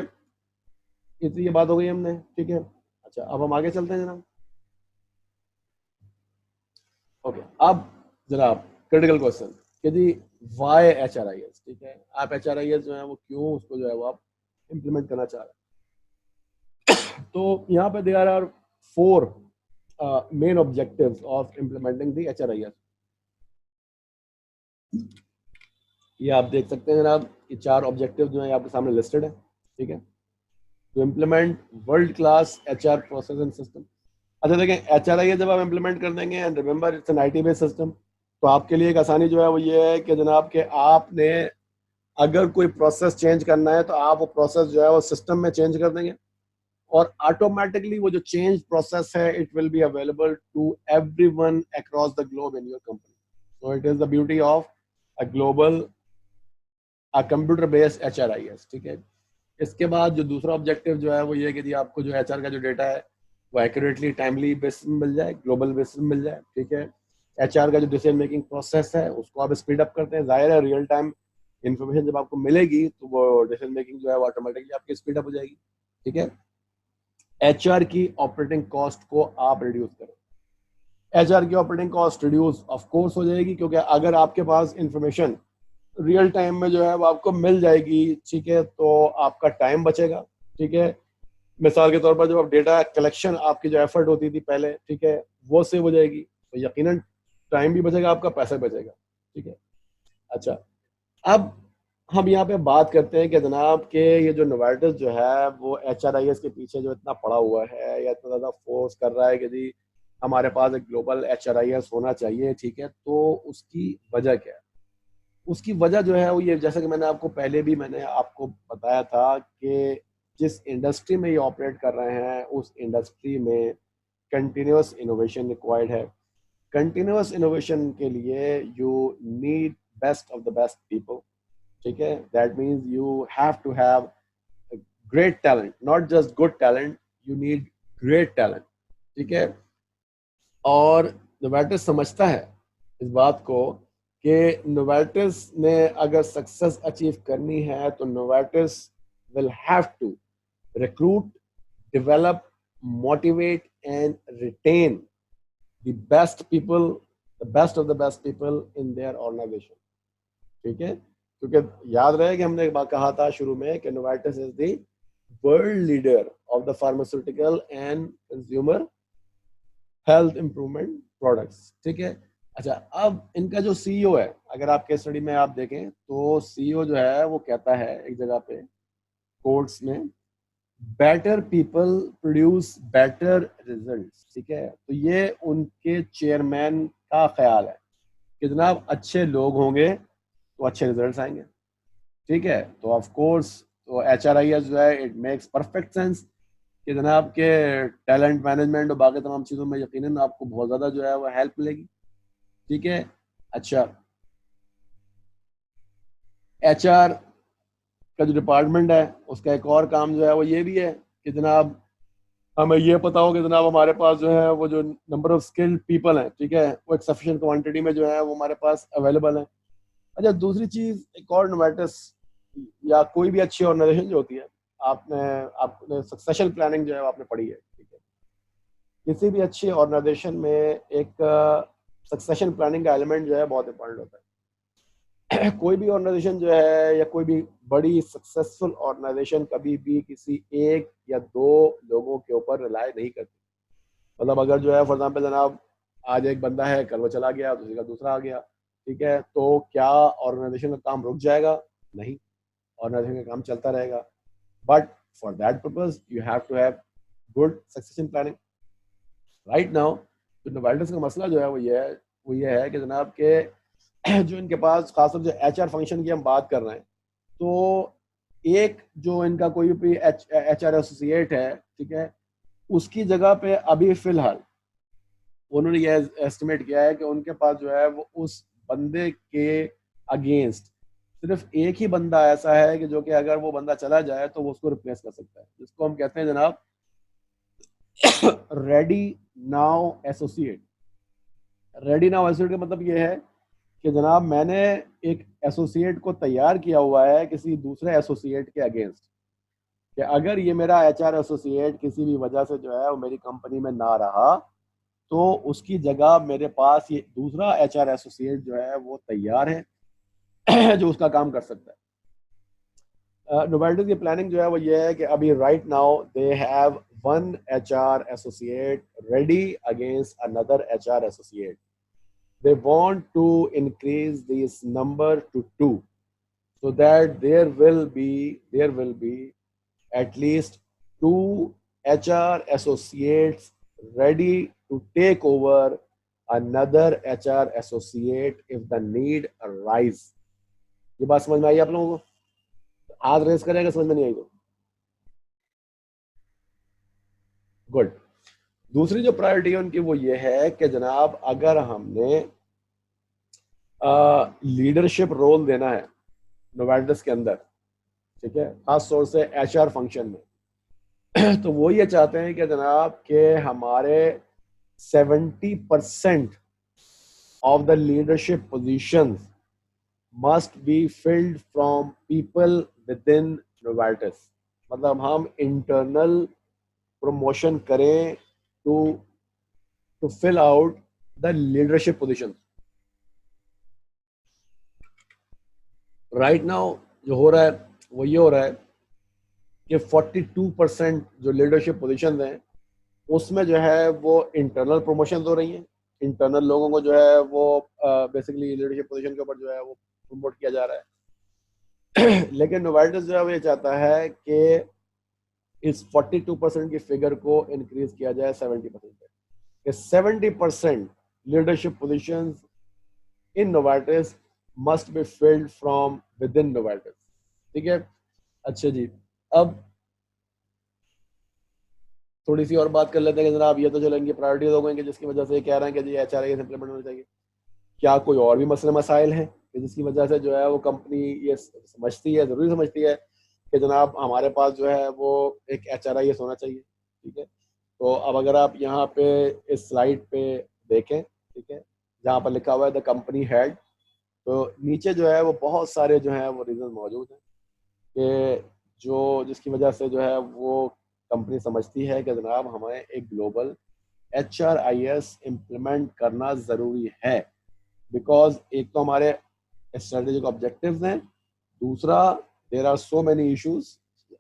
[SPEAKER 1] इतनी ये बात हो गई हमने, ठीक है। अच्छा, अब हम आगे चलते हैं जनाब। ओके, अब जनाब क्रिटिकल क्वेश्चन कि जी वाई HRIS, ठीक है, आप HRIS जो है वो क्यों उसको जो है वो आप इम्प्लीमेंट करना चाह रहे हैं। तो यहाँ पे there are 4 main objectives of implementing the HRIS। ये आप देख सकते हैं जनाब, ये 4 ऑब्जेक्टिव जो है आपके सामने लिस्टेड है। ठीक है, to implement world class HR process and system. अच्छा देखें, HRIS जब आप इम्प्लीमेंट कर देंगे, and remember it's an IT based system, तो आपके लिए एक आसानी जो है वो ये है कि जनाब के आपने अगर कोई प्रोसेस चेंज करना है तो आप वो प्रोसेस जो है वो सिस्टम में चेंज कर देंगे, और ऑटोमेटिकली वो जो चेंज प्रोसेस है it will be available to everyone across the globe in your company. So it is the beauty of a global computer based HRIS। ठीक है। इसके बाद जो दूसरा ऑब्जेक्टिव जो है वो ये कि जी आपको जो HR का जो डेटा है वो एक्यूरेटली टाइमली बेसिस में मिल जाए, ग्लोबल बेसिस में मिल जाए। ठीक है। HR का जो डिसीजन मेकिंग प्रोसेस है उसको आप स्पीड अप करते हैं, जाहिर है रियल टाइम इन्फॉर्मेशन जब आपको मिलेगी तो वो डिसीजन मेकिंग जो है वो ऑटोमेटिकली आपकी स्पीड अप हो जाएगी। ठीक है। HR की ऑपरेटिंग कॉस्ट को आप रिड्यूस करें। HR की operating cost reduce of course हो जाएगी, क्योंकि अगर आपके पास इंफॉर्मेशन रियल टाइम में जो है वो आपको मिल जाएगी, ठीक है, तो आपका टाइम बचेगा। ठीक है। मिसाल के तौर पर जब आप डेटा कलेक्शन आपकी जो एफर्ट होती थी पहले, ठीक है, वो सेव हो जाएगी, तो यकीनन टाइम भी बचेगा, आपका पैसा भी बचेगा। ठीक है। अच्छा, अब हम यहाँ पे बात करते हैं कि जनाब के ये जो नोवार्टिस जो है वो HRIS के पीछे जो इतना पड़ा हुआ है या इतना ज़्यादा फोर्स कर रहा है कि जी हमारे पास एक ग्लोबल HRIS होना चाहिए, ठीक है, तो उसकी वजह क्या है? उसकी वजह जो है वो ये, जैसा कि मैंने आपको बताया था कि जिस इंडस्ट्री में ये ऑपरेट कर रहे हैं उस इंडस्ट्री में कंटिन्यूअस इनोवेशन रिक्वायर्ड है। कंटिन्यूअस इनोवेशन के लिए you need best of the best people, ठीक है। That means you have to have great talent, not just good talent, you need great talent, ठीक है। और नोवार्टिस समझता है इस बात को कि नोवार्टिस ने अगर सक्सेस अचीव करनी है तो Novartis will have to recruit, develop, motivate and retain the best people, the best of the best people in their organization, ठीक है। क्योंकि याद रहे कि हमने एक बात कहा था शुरू में कि Novartis is the world leader of the pharmaceutical and consumer health improvement products, ठीक है। अच्छा, अब इनका जो सीईओ है, अगर आप केस स्टडी में आप देखें तो सीईओ जो है वो कहता है एक जगह पे कोर्ट्स में, better people produce better results, ठीक है। तो ये उनके चेयरमैन का ख्याल है कि जनाब अच्छे लोग होंगे तो अच्छे रिजल्ट्स आएंगे, ठीक है। तो ऑफ कोर्स तो HRIS जो है इट मेक्स परफेक्ट सेंस कि जनाब के टैलेंट मैनेजमेंट और बाकी तमाम चीज़ों में यकीनन आपको बहुत ज़्यादा जो है वो हेल्प मिलेगी, ठीक है। अच्छा, HR का जो डिपार्टमेंट है उसका एक और काम जो है वो ये भी है कि जनाब हमें ये पता हो कि जनाब हमारे पास जो है वो जो नंबर ऑफ स्किल्ड पीपल हैं, ठीक है, वो एक सफिशिएंट क्वांटिटी में जो है वो हमारे पास अवेलेबल है। अच्छा, दूसरी चीज एक और नोवार्टिस या कोई भी अच्छी ऑर्गेनाइजेशन जो होती है, आपने सक्सेशन प्लानिंग जो है आपने पढ़ी है, ठीक है। किसी भी अच्छी ऑर्गेनाइजेशन में एक सक्सेशन प्लानिंग का एलिमेंट जो है बहुत इंपॉर्टेंट होता है। कोई भी ऑर्गेनाइजेशन जो है या कोई भी बड़ी सक्सेसफुल ऑर्गेनाइजेशन कभी भी किसी एक या दो लोगों के ऊपर रिलाय नहीं करती। मतलब अगर जो है फॉर एग्जाम्पल जनाब आज एक बंदा है, कल वो चला गया, दूसरी का दूसरा आ गया, ठीक है, तो क्या ऑर्गेनाइजेशन का काम रुक जाएगा? नहीं, ऑर्गेनाइजेशन का काम चलता रहेगा। But for that purpose you have to have good succession planning. Right now तो नोवार्टिस का मसला जो है वो ये है कि जनाब के जो इनके पास खासतौर जो HR फंक्शन की हम बात कर रहे हैं, तो एक जो इनका कोई भी HR एसोसिएट है, ठीक है, उसकी जगह पे अभी फिलहाल उन्होंने ये एस्टिमेट किया है कि उनके पास जो है वो उस बंदे के अगेंस्ट सिर्फ एक ही बंदा ऐसा है कि जो कि अगर वो बंदा चला जाए तो वो उसको रिप्लेस कर सकता है, जिसको हम कहते हैं जनाब ready now associate. Ready now associate का मतलब ये है कि जनाब मैंने एक एसोसिएट को तैयार किया हुआ है किसी दूसरे एसोसिएट के अगेंस्ट, कि अगर ये मेरा HR एसोसिएट किसी भी वजह से जो है वो मेरी कंपनी में ना रहा तो उसकी जगह मेरे पास ये दूसरा HR एसोसिएट जो है वो तैयार है जो उसका काम कर सकता है। नोवार्टिस की प्लानिंग जो है वो ये है कि अभी right now they have one HR associate ready against another HR associate. They want to increase this number to 2 so that there will be at least 2 HR associates ready to take over another HR associate if the need arise। ये बात समझ में आई आप लोगों को? हाथ रेस करेगा समझ में नहीं आई तो गुड। दूसरी जो प्रायोरिटी है उनकी वो ये है कि जनाब अगर हमने लीडरशिप रोल देना है नोवार्टिस के अंदर, ठीक है, खास तौर से HR फंक्शन में तो वो ये चाहते हैं कि जनाब के हमारे 70% of the leadership positions must be filled from people within Novartis. मतलब हम इंटरनल प्रमोशन करें to fill out the leadership position. Right now जो हो रहा है वो ये हो रहा है कि 42% जो लीडरशिप पोजीशन हैं उसमें जो है वो इंटरनल प्रमोशन हो रही हैं। इंटरनल लोगों को जो है वो बेसिकली लीडरशिप पोजीशन के ऊपर जो है वो प्रमोट किया जा रहा है लेकिन नोवार्टिस जो है वो ये चाहता है कि इस 42% की फिगर को इंक्रीज किया जाए 70% पे। 70% leadership positions in Novartis must be filled from within Novartis. ठीक है, अच्छा जी, अब थोड़ी सी और बात कर लेते हैं कि जनाब ये तो जो इनकी प्रायोरिटीज हो गई जिसकी वजह से ये कह रहे हैं कि जी HRIS इंप्लीमेंट होना चाहिए। क्या कोई और भी मसले मसाइल हैं कि जिसकी वजह से जो है वो कंपनी ये समझती है, ज़रूरी समझती है कि जनाब हमारे पास जो है वो एक HRIS होना चाहिए? ठीक है, तो अब अगर आप यहाँ पे इस स्लाइड पे देखें, ठीक है, जहाँ पर लिखा हुआ है द कंपनी हेड, तो नीचे जो है वो बहुत सारे जो है वो रीज़न मौजूद हैं कि जो जिसकी वजह से जो है वो कंपनी समझती है कि जनाब हमें एक ग्लोबल HRIS इम्प्लीमेंट करना ज़रूरी है। बिकॉज एक तो हमारे स्ट्रेटेजिक ऑब्जेक्टिव्स हैं, दूसरा there are so many issues,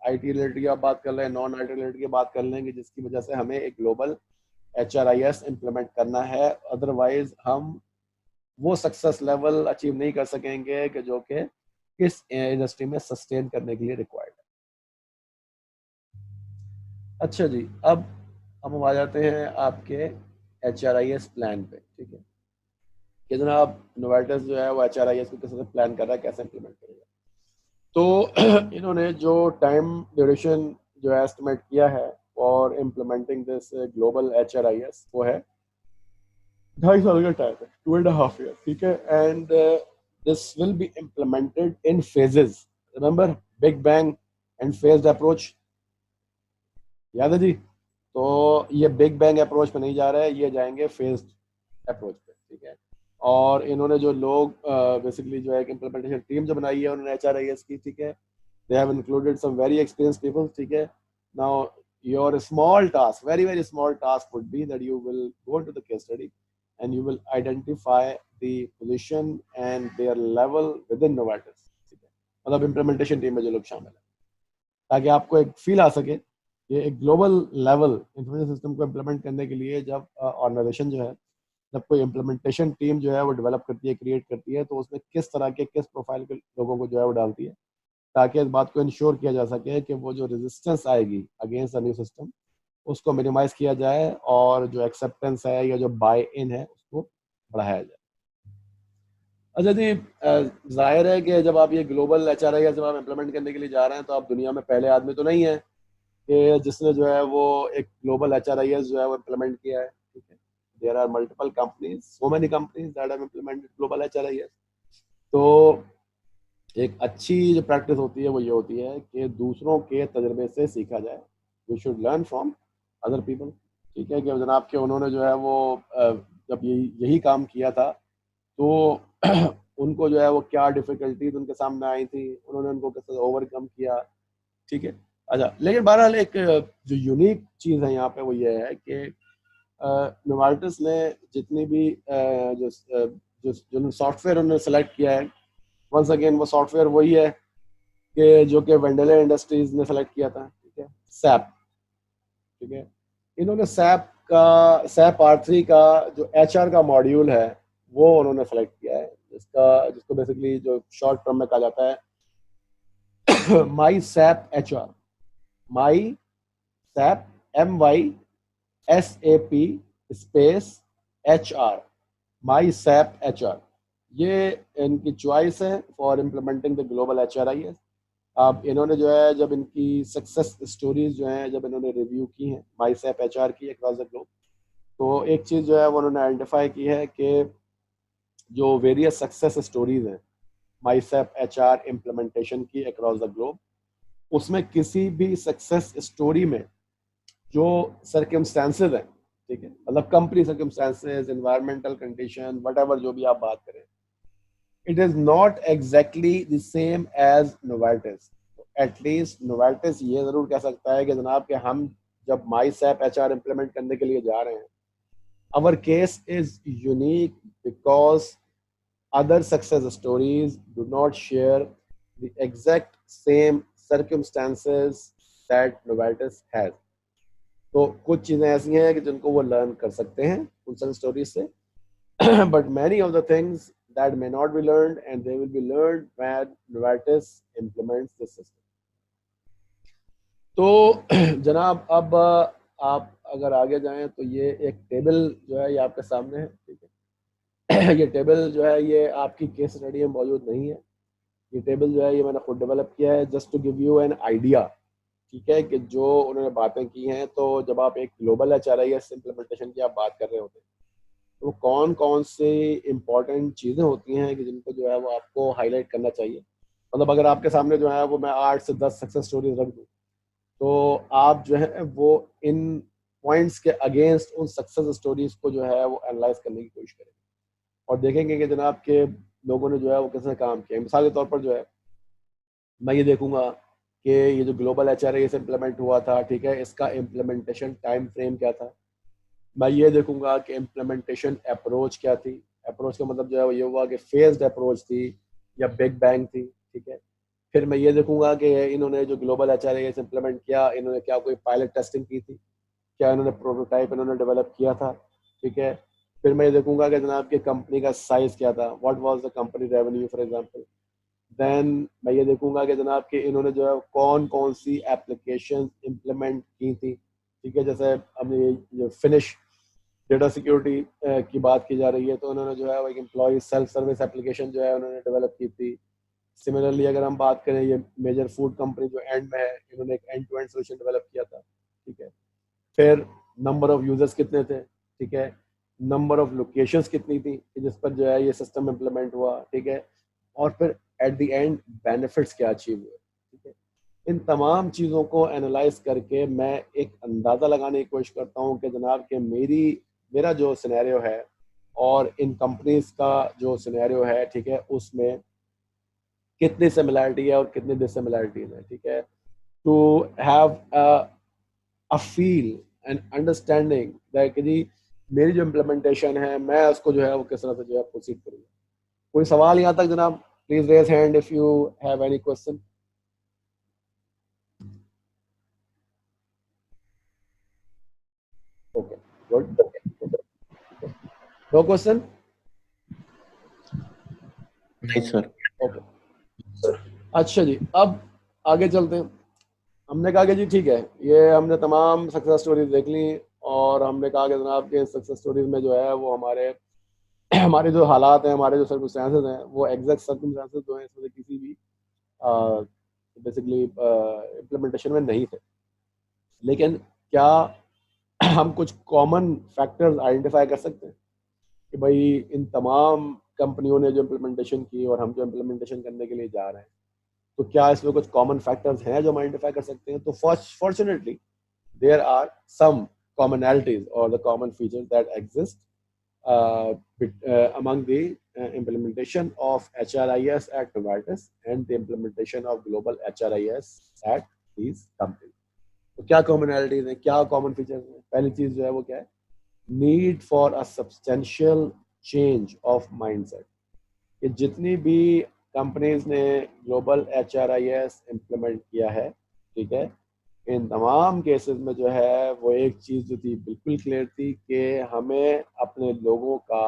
[SPEAKER 1] IT related की आप बात कर लें, नॉन IT रिलेटेड की बात कर लेंगे, जिसकी वजह से हमें एक ग्लोबल HRIS इम्प्लीमेंट करना है। अदरवाइज हम वो सक्सेस लेवल अचीव नहीं कर सकेंगे कि जो कि इस इंडस्ट्री में सस्टेन करने के लिए रिक्वायर्ड है। अच्छा जी, अब हम आ जाते हैं आपके HRIS प्लान पे। ठीक है, कि जनाब नोवार्टिस जो है वो HRIS को किस तरह प्लान कर रहा है, कैसे इंप्लीमेंट करेगा। तो इन्होंने जो टाइम ड्यूरेशन जो है एस्टिमेट किया है for implementing this global HRIS वो है 2.5 साल का टाइम है, 2.5 years। ठीक है, and this will be implemented in phases. Remember big bang and phased approach, याद है जी? तो ये बिग बैंग अप्रोच पे नहीं जा रहा है, ये जाएंगे फेज्ड अप्रोच पे। ठीक है, और इन्होंने जो लोग बेसिकली जो है इम्प्लीमेंटेशन टीम जो बनाई है उन्होंने HRIS की, ठीक है, they have included some very experienced people। ठीक है, now your small task, very very small task would be that you will go to the case study and you will identify the position and their level within Novartis। ठीक है, मतलब इम्प्लीमेंटेशन टीम में जो लोग शामिल हैं, ताकि आपको एक फील आ सके कि एक ग्लोबल लेवल इंफॉर्मेशन सिस्टम को इम्प्लीमेंट करने के लिए जब ऑर्गेनाइजेशन जो है, जब कोई इम्प्लीमेंटेशन टीम जो है वो डेवलप करती है, क्रिएट करती है, तो उसमें किस तरह के किस प्रोफाइल के लोगों को जो है वो डालती है, ताकि इस बात को इंश्योर किया जा सके कि वो जो रेजिस्टेंस आएगी अगेंस्ट द न्यू सिस्टम उसको मिनिमाइज किया जाए और जो एक्सेप्टेंस है या जो बाय इन है उसको बढ़ाया जाए। अच्छा जी, जाहिर है कि जब आप ये ग्लोबल HRIS जब आप इम्प्लीमेंट करने के लिए जा रहे हैं तो आप दुनिया में पहले आदमी तो नहीं है कि जिसने जो है वो एक ग्लोबल HRIS जो है वो इम्प्लीमेंट किया है। ठीक है, there are multiple companies, so many companies that have implemented global HRIS। तो एक अच्छी जो प्रैक्टिस होती है वो ये होती है कि दूसरों के तजर्बे से सीखा जाए। We should learn from other people. ठीक है, कि जनाब के उन्होंने जो है वो जब यही काम किया था तो उनको जो है वो क्या डिफिकल्टीज उनके सामने आई थी, उन्होंने उनको कैसे ओवरकम किया। ठीक है, अच्छा, लेकिन बहरहाल एक जो यूनिक चीज़ है यहाँ पे वो ये है कि नोवार्टिस ने जितनी भी जो सॉफ्टवेयर उन्होंने सेलेक्ट किया है, वंस अगेन वो सॉफ्टवेयर वही है कि जो कि वेंडेले इंडस्ट्रीज ने सेलेक्ट किया था। ठीक है, सैप। ठीक है, इन्होंने सैप R3 का जो HR का मॉड्यूल है वो उन्होंने सेलेक्ट किया है, जिसको बेसिकली जो शॉर्ट टर्म में कहा जाता है माई सैप HR। माई सैप MYSAP स्पेस HR, माई सैप HR। ये इनकी चॉइस है for implementing the global HRIS। अब इन्होंने जो है जब इनकी सक्सेस स्टोरीज जो हैं जब इन्होंने रिव्यू की हैं माई सैप HR की अक्रॉस द ग्लोब, तो एक चीज़ जो है वो उन्होंने आइडेंटिफाई की है कि जो वेरियस सक्सेस स्टोरीज हैं माई सैप HR इम्प्लीमेंटेशन की अक्रॉस द ग्लोब, उसमें किसी भी सक्सेस स्टोरी में जो सर्कमस्टांसेस हैं, ठीक है, मतलब company circumstances, environmental condition, what जो भी आप बात करें, it is not exactly the same as Novartis. At least Novartis ये जरूर कह सकता है कि जनाब कि हम जब माई सैप HR इम्प्लीमेंट करने के लिए जा रहे हैं, our case is unique because other success stories do not share the exact same circumstances that Novartis has। तो कुछ चीज़ें ऐसी हैं कि जिनको वो लर्न कर सकते हैं उन सब स्टोरीज से, but many of the things that may not be learned and they will be learned when Novartis implements the system। तो जनाब अब आप अगर आगे जाएं तो ये एक टेबल जो है ये आपके सामने है। ठीक है, ये टेबल जो है ये आपकी केस स्टडी में मौजूद नहीं है, ये टेबल जो है ये मैंने खुद डेवलप किया है just to give you an idea, ठीक है, कि जो उन्होंने बातें की हैं। तो जब आप एक ग्लोबल HRIS इम्प्लीमेंटेशन की आप बात कर रहे होते हैं तो कौन कौन से इम्पोर्टेंट चीज़ें होती हैं कि जिनको जो है वो आपको हाईलाइट करना चाहिए। मतलब अगर आपके सामने जो है वो मैं 8 से 10 सक्सेस स्टोरीज रख दूँ तो आप जो है वो इन पॉइंट्स के अगेंस्ट उन सक्सेस स्टोरीज को जो है वो एनालाइज करने की कोशिश करें और देखेंगे कि जनाब के लोगों ने जो है वो कैसे काम किया। मिसाल के तौर पर जो है मैं ये देखूंगा कि ये जो ग्लोबल HRIS इम्प्लीमेंट हुआ था, ठीक है, इसका इम्प्लीमेंटेशन टाइम फ्रेम क्या था। मैं ये देखूंगा कि इम्प्लीमेंटेशन अप्रोच क्या थी। अप्रोच का मतलब जो है वो ये हुआ कि फेज्ड अप्रोच थी या बिग बैंग थी, ठीक है। फिर मैं ये देखूंगा कि इन्होंने जो ग्लोबल HRIS इम्प्लीमेंट किया, इन्होंने क्या कोई पायलट टेस्टिंग की थी, क्या इन्होंने प्रोटोटाइप इन्होंने डेवलप किया था, ठीक है। फिर मैं ये देखूंगा कि जनाब की कंपनी का साइज क्या था, what was the company revenue for example. Then मैं ये देखूंगा कि जनाब कि इन्होंने जो है कौन कौन सी एप्लीकेशन इम्प्लीमेंट की थी, ठीक है। जैसे हमने ये जो फिनिश डेटा सिक्योरिटी की बात की जा रही है तो उन्होंने जो है वो एक एम्प्लॉय सेल्फ सर्विस एप्लीकेशन जो है उन्होंने डेवलप की थी। सिमिलरली अगर हम बात करें ये मेजर फूड कंपनी जो एंड में है, इन्होंने एक end to end solution develop किया था, ठीक है। फिर नंबर ऑफ यूजर्स कितने थे, ठीक है, नंबर ऑफ लोकेशंस कितनी थी कि जिस पर जो है ये सिस्टम इम्प्लीमेंट हुआ, ठीक है, और फिर एट द एंड बेनिफिट्स क्या अचीव हुए, ठीक है। इन तमाम चीज़ों को एनालाइज करके मैं एक अंदाज़ा लगाने की कोशिश करता हूँ कि जनाब कि मेरा जो सिनेरियो है और इन कंपनीज का जो सिनेरियो है, ठीक है, उसमें कितनी सिमिलैरिटी है और कितनी डिसिमिलैरिटीज है, ठीक है, to have a feel and understanding that कि जी मेरी जो इम्प्लीमेंटेशन है मैं उसको जो है वो किस तरह से जो है प्रोसीड करूँगा। कोई सवाल यहाँ तक जनाब? Please raise hand if you have any question. Okay, good, no question.
[SPEAKER 2] नहीं सर।
[SPEAKER 1] ओके, अच्छा जी, अब आगे चलते हैं। हमने कहा कि जी ठीक है, ये हमने तमाम सक्सेस स्टोरीज देख ली और हमने कहा कि जनाब के सक्सेस स्टोरीज में जो है वो हमारे हमारे जो हालात हैं, हमारे जो सर्कमस्टेंसेस हैं, वो एग्जैक्ट सर्कमस्टेंसेस जो हैं इसमें से किसी भी बेसिकली इम्प्लीमेंटेशन में नहीं थे। लेकिन क्या हम कुछ कॉमन फैक्टर्स आइडेंटिफाई कर सकते हैं कि भाई इन तमाम कंपनियों ने जो इम्प्लीमेंटेशन की और हम जो इम्प्लीमेंटेशन करने के लिए जा रहे हैं, तो क्या इसमें कुछ कॉमन फैक्टर्स हैं जो हम आइडेंटिफाई कर सकते हैं? तो fortunately there are some commonalities or the common features that exist among the implementation of HRIS at Novartis and the implementation of global HRIS at these companies. तो क्या कॉमनैलिटीज हैं, क्या कॉमन फीचर्स हैं? पहली चीज जो है वो क्या है? Need for a substantial change of mindset. कि जितनी भी कंपनीज ने ग्लोबल HRIS इम्प्लीमेंट किया है, ठीक है, इन तमाम केसेस में जो है वो एक चीज जो थी बिल्कुल क्लियर थी कि हमें अपने लोगों का,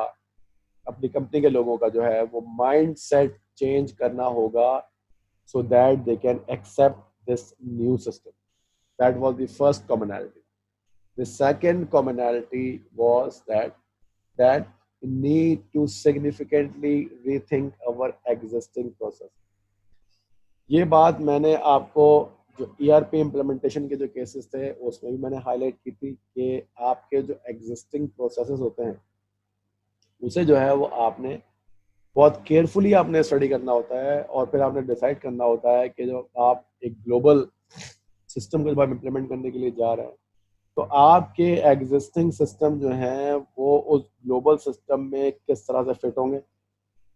[SPEAKER 1] अपनी कंपनी के लोगों का जो है वो माइंड सेट चेंज करना होगा so that they can accept this new system. That was the first commonality. The second commonality was that we need to significantly rethink our existing process. ये बात मैंने आपको जो ERP इम्प्लीमेंटेशन के जो केसेस थे उसमें भी मैंने हाईलाइट की थी कि आपके जो एग्जिस्टिंग प्रोसेसेस होते हैं उसे जो है वो आपने बहुत केयरफुली आपने स्टडी करना होता है और फिर आपने डिसाइड करना होता है कि जो आप एक ग्लोबल सिस्टम को जब आप इम्प्लीमेंट करने के लिए जा रहे हैं तो आपके एग्जिस्टिंग सिस्टम जो हैं वो उस ग्लोबल सिस्टम में किस तरह से फिट होंगे,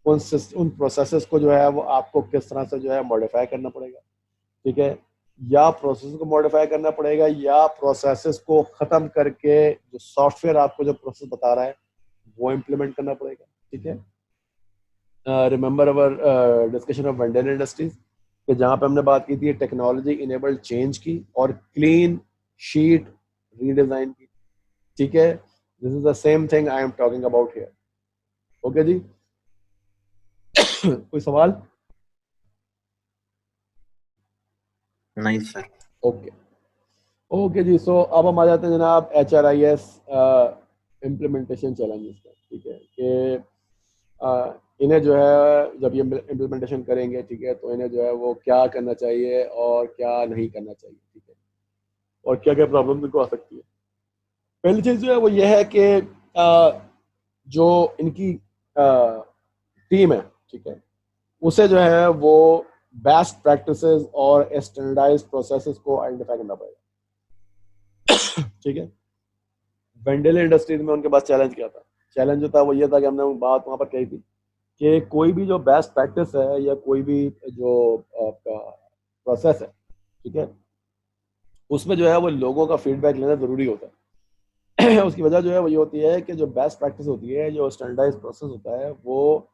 [SPEAKER 1] उन प्रोसेसेस को जो है वो आपको किस तरह से जो है मॉडिफाई करना पड़ेगा, ठीक है, या प्रोसेस को मॉडिफाई करना पड़ेगा या प्रोसेसेस को ख़त्म करके जो सॉफ्टवेयर आपको जो प्रोसेस बता रहा है वो इम्प्लीमेंट करना पड़ेगा, ठीक है। Remember our discussion of vendor industries कि जहाँ पे हमने बात की थी टेक्नोलॉजी इनेबल्ड चेंज की और क्लीन शीट रीडिजाइन की, ठीक है। This is the same thing I am talking about here. Okay ji, कोई सवाल?
[SPEAKER 2] नहीं sir.
[SPEAKER 1] Okay, okay ji, so अब हम आ जाते हैं जनाब HRIS इम्प्लीमेंटेशन चैलेंजेस पर, ठीक है। कि इन्हें जो है जब ये इम्प्लीमेंटेशन करेंगे, ठीक है, तो इन्हें जो है वो क्या करना चाहिए और क्या नहीं करना चाहिए, ठीक है, और क्या क्या प्रॉब्लम इनको आ सकती है। पहली चीज जो है वो ये है कि जो इनकी टीम है, ठीक है, उसे जो है वो बेस्ट प्रैक्टिसेस और स्टैंडर्डाइज प्रोसेसेस को आइडेंटिफाई करना पड़ेगा, ठीक है। वेंडेले इंडस्ट्रीज में उनके पास चैलेंज क्या था? चैलेंज जो था वो ये था कि हमने वो बात वहां पर कही थी कि कोई भी जो बेस्ट प्रैक्टिस है या कोई भी जो आपका प्रोसेस है, ठीक है, उसमें जो है वो लोगों का फीडबैक लेना जरूरी होता है। उसकी वजह जो है वो ये होती है कि जो बेस्ट प्रैक्टिस होती है, जो स्टैंडर्डाइज प्रोसेस होता है, वो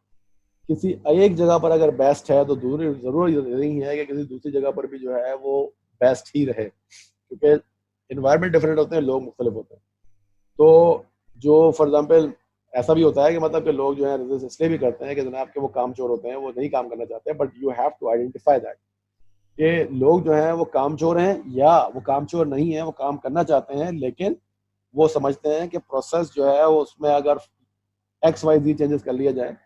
[SPEAKER 1] किसी एक जगह पर अगर बेस्ट है तो जरूरी नहीं है कि किसी दूसरी जगह पर भी जो है वो बेस्ट ही रहे, क्योंकि इन्वायरमेंट डिफरेंट होते हैं, लोग मुख्तलिफ होते हैं। तो जो फॉर एग्जाम्पल ऐसा भी होता है कि मतलब कि लोग जो है resist इसलिए भी करते हैं कि जनाब के वो कामचोर होते हैं, वो नहीं काम करना चाहते, but you have to identify that कि लोग जो हैं वो कामचोर हैं या वो कामचोर नहीं है, वो काम करना चाहते हैं, लेकिन वो समझते हैं कि प्रोसेस जो है वो उसमें अगर XYZ चेंजेस कर लिया जाए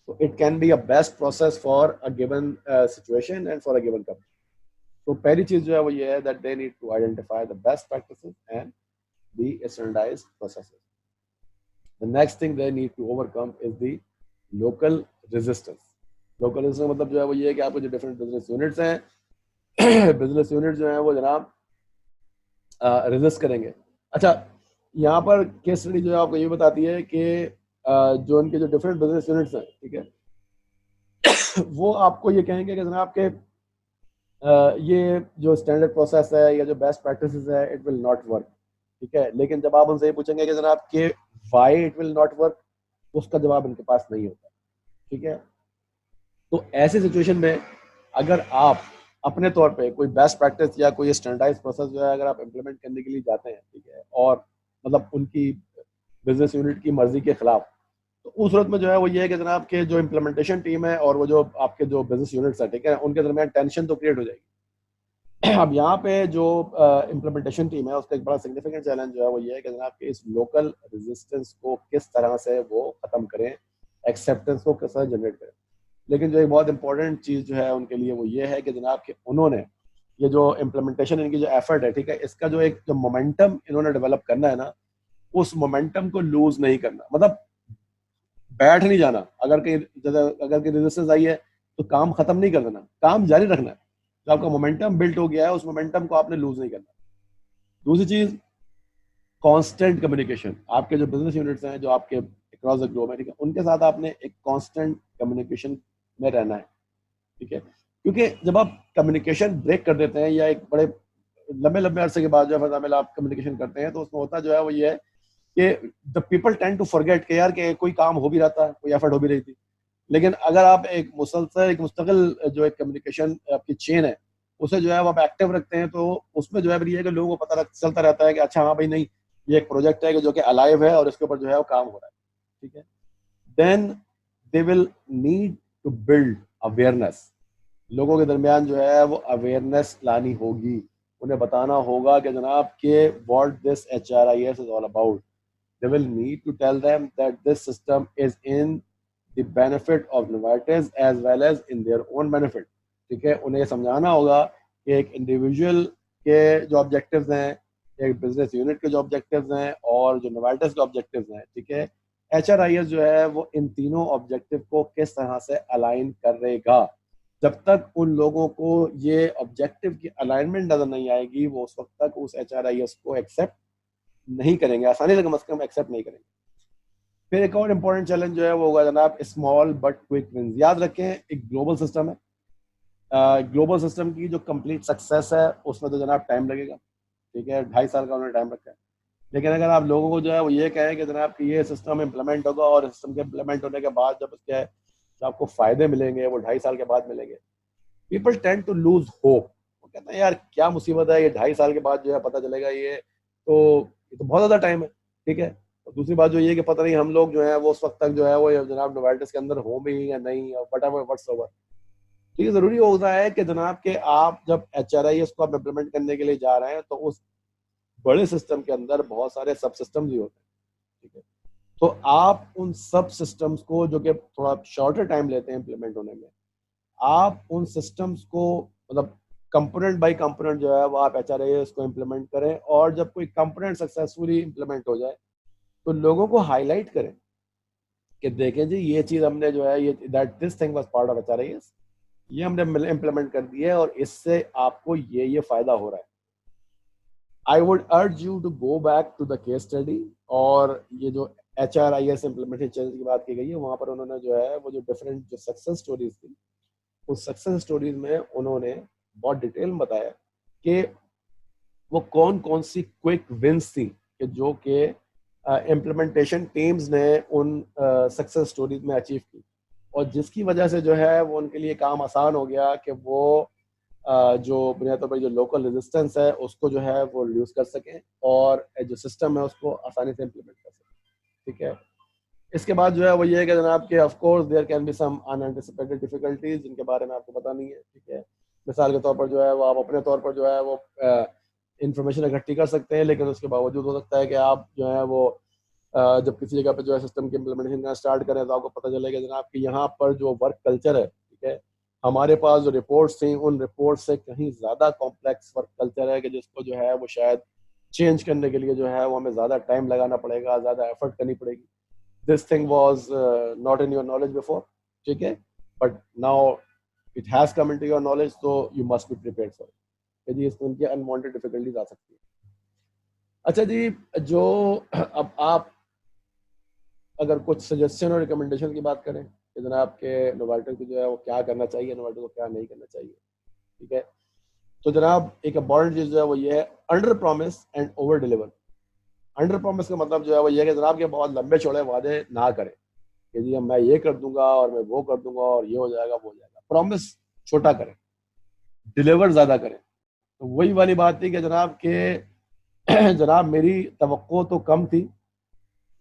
[SPEAKER 1] तो it can be a best process for a given situation and for a given company. तो पहली चीज जो है वो ये है that they need to identify the best practices and the standardised processes. The next thing they need to overcome is the local resistance. Local resistance मतलब जो है वो ये है कि आपको जो डिफरेंट बिजनेस यूनिट्स हैं, बिजनेस यूनिट जो है वो जनाब रेजिस्ट करेंगे। अच्छा, यहाँ पर केस स्टडी जो है आपको ये बताती है कि जो उनके जो डिफरेंट बिजनेस यूनिट्स हैं, ठीक है, वो आपको ये कहेंगे कि जनाब के ये जो स्टैंडर्ड प्रोसेस है या जो बेस्ट प्रैक्टिसेस है, इट विल नॉट वर्क, ठीक है। लेकिन जब आप उनसे ये पूछेंगे कि जनाब के why it will not work, उसका जवाब इनके पास नहीं होता, ठीक है। तो ऐसी सिचुएशन में अगर आप अपने तौर पे कोई बेस्ट प्रैक्टिस या कोई स्टैंडर्डाइज प्रोसेस जो है अगर आप इम्प्लीमेंट करने के लिए जाते हैं, ठीक है, और मतलब उनकी बिजनेस यूनिट की मर्जी के खिलाफ, तो उस सूरत में जो है वो ये है कि जनाब के जो इम्प्लीमेंटेशन टीम है और वो जो आपके जो बिजनेस यूनिट्स है, ठीक है, उनके दरमियान टेंशन तो क्रिएट हो जाएगी। अब यहाँ पे जो इम्प्लीमेंटेशन टीम है उसका एक बड़ा सिग्निफिकेंट चैलेंज जो है वो ये है कि जनाब कि इस लोकल रेजिस्टेंस को किस तरह से वो खत्म करें, एक्सेप्टेंस को किस तरह जनरेट करें। लेकिन जो एक बहुत इंपॉर्टेंट चीज जो है उनके लिए वो ये है कि जनाब कि उन्होंने ये जो इम्प्लीमेंटेशन इनकी जो एफर्ट है, ठीक है, इसका जो एक जो मोमेंटम इन्होंने डेवलप करना है ना, उस मोमेंटम को लूज नहीं करना, मतलब बैठ नहीं जाना। अगर कहीं रेजिस्टेंस आई है तो काम खत्म नहीं कर देना, काम जारी रखना है। जो आपका मोमेंटम बिल्ट हो गया है उस मोमेंटम को आपने लूज नहीं करना। दूसरी चीज, कांस्टेंट कम्युनिकेशन। आपके जो बिजनेस यूनिट्स हैं जो आपके अक्रॉस द ग्लोब है, ठीक है, उनके साथ आपने एक कांस्टेंट कम्युनिकेशन में रहना है, ठीक है, क्योंकि जब आप कम्युनिकेशन ब्रेक कर देते हैं या एक बड़े लंबे लंबे अरसे के बाद जो है आप कम्युनिकेशन करते हैं, तो उसमें होता जो है वो ये है कि the people tend to forget कि यार कि कोई काम हो भी रहा था, कोई एफर्ट हो भी रही थी। लेकिन अगर आप एक मुसलसल एक मुस्तकिल जो एक कम्युनिकेशन आपकी चेन है उसे जो है वो आप एक्टिव रखते हैं, तो उसमें जो है ये है कि लोगों को पता चलता रहता है कि अच्छा हाँ भाई, नहीं, ये एक प्रोजेक्ट है कि जो कि अलाइव है और इसके ऊपर जो है वो काम हो रहा है, ठीक है। Then they will need to build awareness. लोगों के दरमियान जो है वो अवेयरनेस लानी होगी, उन्हें बताना होगा कि जनाब के what this HRIS is all about. They will need to tell them that this system is in the benefit of Novartis as well as in their own benefit, ठीक है। उन्हें समझाना होगा कि एक इंडिविजुअल के जो ऑब्जेक्टिव्स हैं, एक बिजनेस यूनिट के जो ऑब्जेक्टिव्स हैं और जो नोवार्टिस के ऑब्जेक्टिव्स हैं, ठीक है, HRIS जो है वो इन तीनों ऑब्जेक्टिव को किस तरह से अलाइन करेगा। जब तक उन लोगों को ये ऑब्जेक्टिव की अलाइनमेंट नजर नहीं आएगी, वो उस वक्त तक उस HRIS को एक्सेप्ट नहीं करेंगे, आसानी से कम एक्सेप्ट नहीं करेंगे। फिर एक और इंपॉर्टेंट चैलेंज जो है वो होगा जनाब स्मॉल बट क्विक विंस। याद रखें, एक ग्लोबल सिस्टम है, ग्लोबल सिस्टम की जो कंप्लीट सक्सेस है उसमें तो जनाब टाइम लगेगा, ठीक है, 2.5 साल का उन्होंने टाइम रखा है। लेकिन अगर आप लोगों को जो है वो ये कहें कि जनाब कि ये सिस्टम इम्प्लीमेंट होगा और सिस्टम के इम्प्लीमेंट होने के बाद जब उसके जो आपको फायदे मिलेंगे वो 2.5 साल के बाद मिलेंगे, people tend to lose hope. वो कहते हैं यार क्या मुसीबत है, ये 2.5 साल के बाद जो है पता चलेगा, ये तो बहुत ज्यादा टाइम है, ठीक है। और दूसरी बात जो ये कि पता नहीं हम लोग जो है वो उस वक्त तक जो है वो जनाब नोवार्टिस के अंदर हो भी या नहीं, और वट एवर व्हाट्स ओवर। तो ये जरूरी होता है कि जनाब के आप जब HRIS को आप इम्प्लीमेंट करने के लिए जा रहे हैं तो उस बड़े सिस्टम के अंदर बहुत सारे सब सिस्टम भी होते हैं, ठीक है। तो आप उन सब सिस्टम्स को, जो कि थोड़ा शॉर्टर टाइम लेते हैं इम्प्लीमेंट होने में, आप उन सिस्टम्स को मतलब कंपोनेंट बाय कंपोनेंट जो है वो आप HRIS को इम्प्लीमेंट करें, और जब कोई कंपोनेंट सक्सेसफुली इम्प्लीमेंट हो जाए तो लोगों को हाईलाइट करें कि देखें जी ये चीज़ हमने जो है, ये that this thing was part of HRIS, ये हमने इम्प्लीमेंट कर दिया है और इससे आपको ये फ़ायदा हो रहा है। I would urge you to go back to the case study, और ये जो HRIS इम्प्लीमेंटेशन की बात की गई है वहाँ पर उन्होंने जो है वो जो डिफरेंट जो सक्सेस स्टोरीज थी, उस सक्सेस स्टोरीज में उन्होंने बहुत डिटेल में बताया कि वो कौन कौन सी क्विक विंस थी कि जो कि इम्प्लीमेंटेशन टीम्स ने उन सक्सेस स्टोरीज में अचीव की, और जिसकी वजह से जो है वो उनके लिए काम आसान हो गया कि वो जो बुनियादी तौर पर जो लोकल रेजिस्टेंस है उसको जो है वो रिड्यूस कर सकें, और जो सिस्टम है उसको आसानी से इम्प्लीमेंट कर सकें। ठीक है, इसके बाद जो है वो ये है कि जनाब कि of course there can be some unanticipated difficulties जिनके बारे में आपको पता नहीं है। ठीक है, मिसाल के तौर पर जो है वो आप अपने तौर पर जो है वो इंफॉर्मेशन इकट्ठी कर सकते हैं, लेकिन उसके बावजूद हो सकता है कि आप जो है वो जब किसी जगह पे जो है सिस्टम की इम्प्लीमेंटेशन करना स्टार्ट करें तो आपको पता चलेगा जनाब कि यहाँ पर जो वर्क कल्चर है, ठीक है, हमारे पास जो रिपोर्ट्स थी उन रिपोर्ट्स से कहीं ज़्यादा कॉम्प्लेक्स वर्क कल्चर है कि जिसको जो है वो शायद चेंज करने के लिए जो है वो हमें ज़्यादा टाइम लगाना पड़ेगा, ज़्यादा एफर्ट करनी पड़ेगी। This thing was not in your knowledge before, ठीक है, but now it has come into your knowledge, तो you must be prepared for it. जी, इसमें उनकी अनवांटेड डिफिकल्टीज आ सकती है। अच्छा जी, जो अब आप अगर कुछ सजेशन और रिकमेंडेशन की बात करें कि जनाब के नोवाटर को जो है वो क्या करना चाहिए, नोवाटर को क्या नहीं करना चाहिए, ठीक है, तो जनाब एक इम्पॉर्टेंट चीज़ जो है वो ये है, under promise and over deliver. Under promise का मतलब जो है वो ये है कि जनाब के बहुत लंबे चौड़े वादे ना करें कि जी मैं ये कर दूंगा और मैं वो कर दूंगा और ये हो जाएगा वो हो जाएगा। प्रॉमिस छोटा करें, डिलीवर ज़्यादा करें। तो वही वाली बात थी कि जनाब के जनाब मेरी तवक्को तो कम थी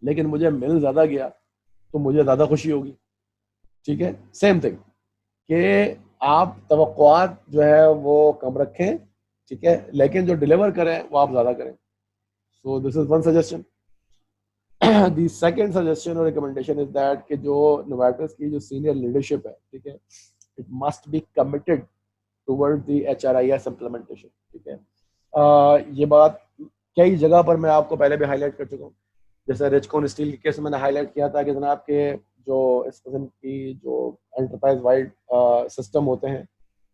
[SPEAKER 1] लेकिन मुझे मिल ज़्यादा गया तो मुझे ज़्यादा खुशी होगी। ठीक है, सेम थिंग कि आप तवक्कुआत जो है वो कम रखें, ठीक है, लेकिन जो डिलीवर करें वो आप ज़्यादा करें। So this is one suggestion. The second suggestion और रिकमेंडेशन इज दैट कि जो नोवाटस की जो सीनियर लीडरशिप है, ठीक है, it must be committed toward the HRIS implementation. ठीक है, ये बात कई जगह पर मैं आपको पहले भी हाईलाइट कर चुका हूँ। जैसे रिचकॉन स्टील के केस में मैंने हाईलाइट किया था कि जनाब के जो इस किस्म की जो एंटरप्राइज वाइड सिस्टम होते हैं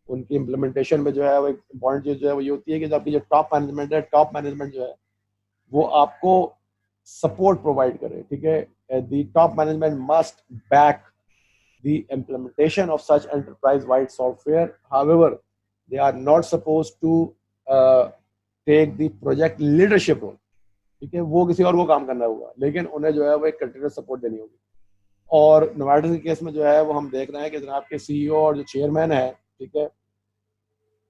[SPEAKER 1] उनकी इम्प्लीमेंटेशन में जो है वो एक इम्पॉर्टेंट चीज़ जो है वो ये होती है कि जो आपकी जो टॉप मैनेजमेंट है, टॉप मैनेजमेंट जो है वो आपको सपोर्ट प्रोवाइड करे। ठीक है, the top management must back the implementation of such enterprise-wide software. However, they are not supposed to take the project leadership role. ठीक है, वो किसी और को काम करना होगा लेकिन उन्हें जो है वो एक कंटिन्यूस सपोर्ट देनी होगी। और नोवाटस के केस में जो है वो हम देख रहे हैं कि जनाब के CEO और जो चेयरमैन है, ठीक है,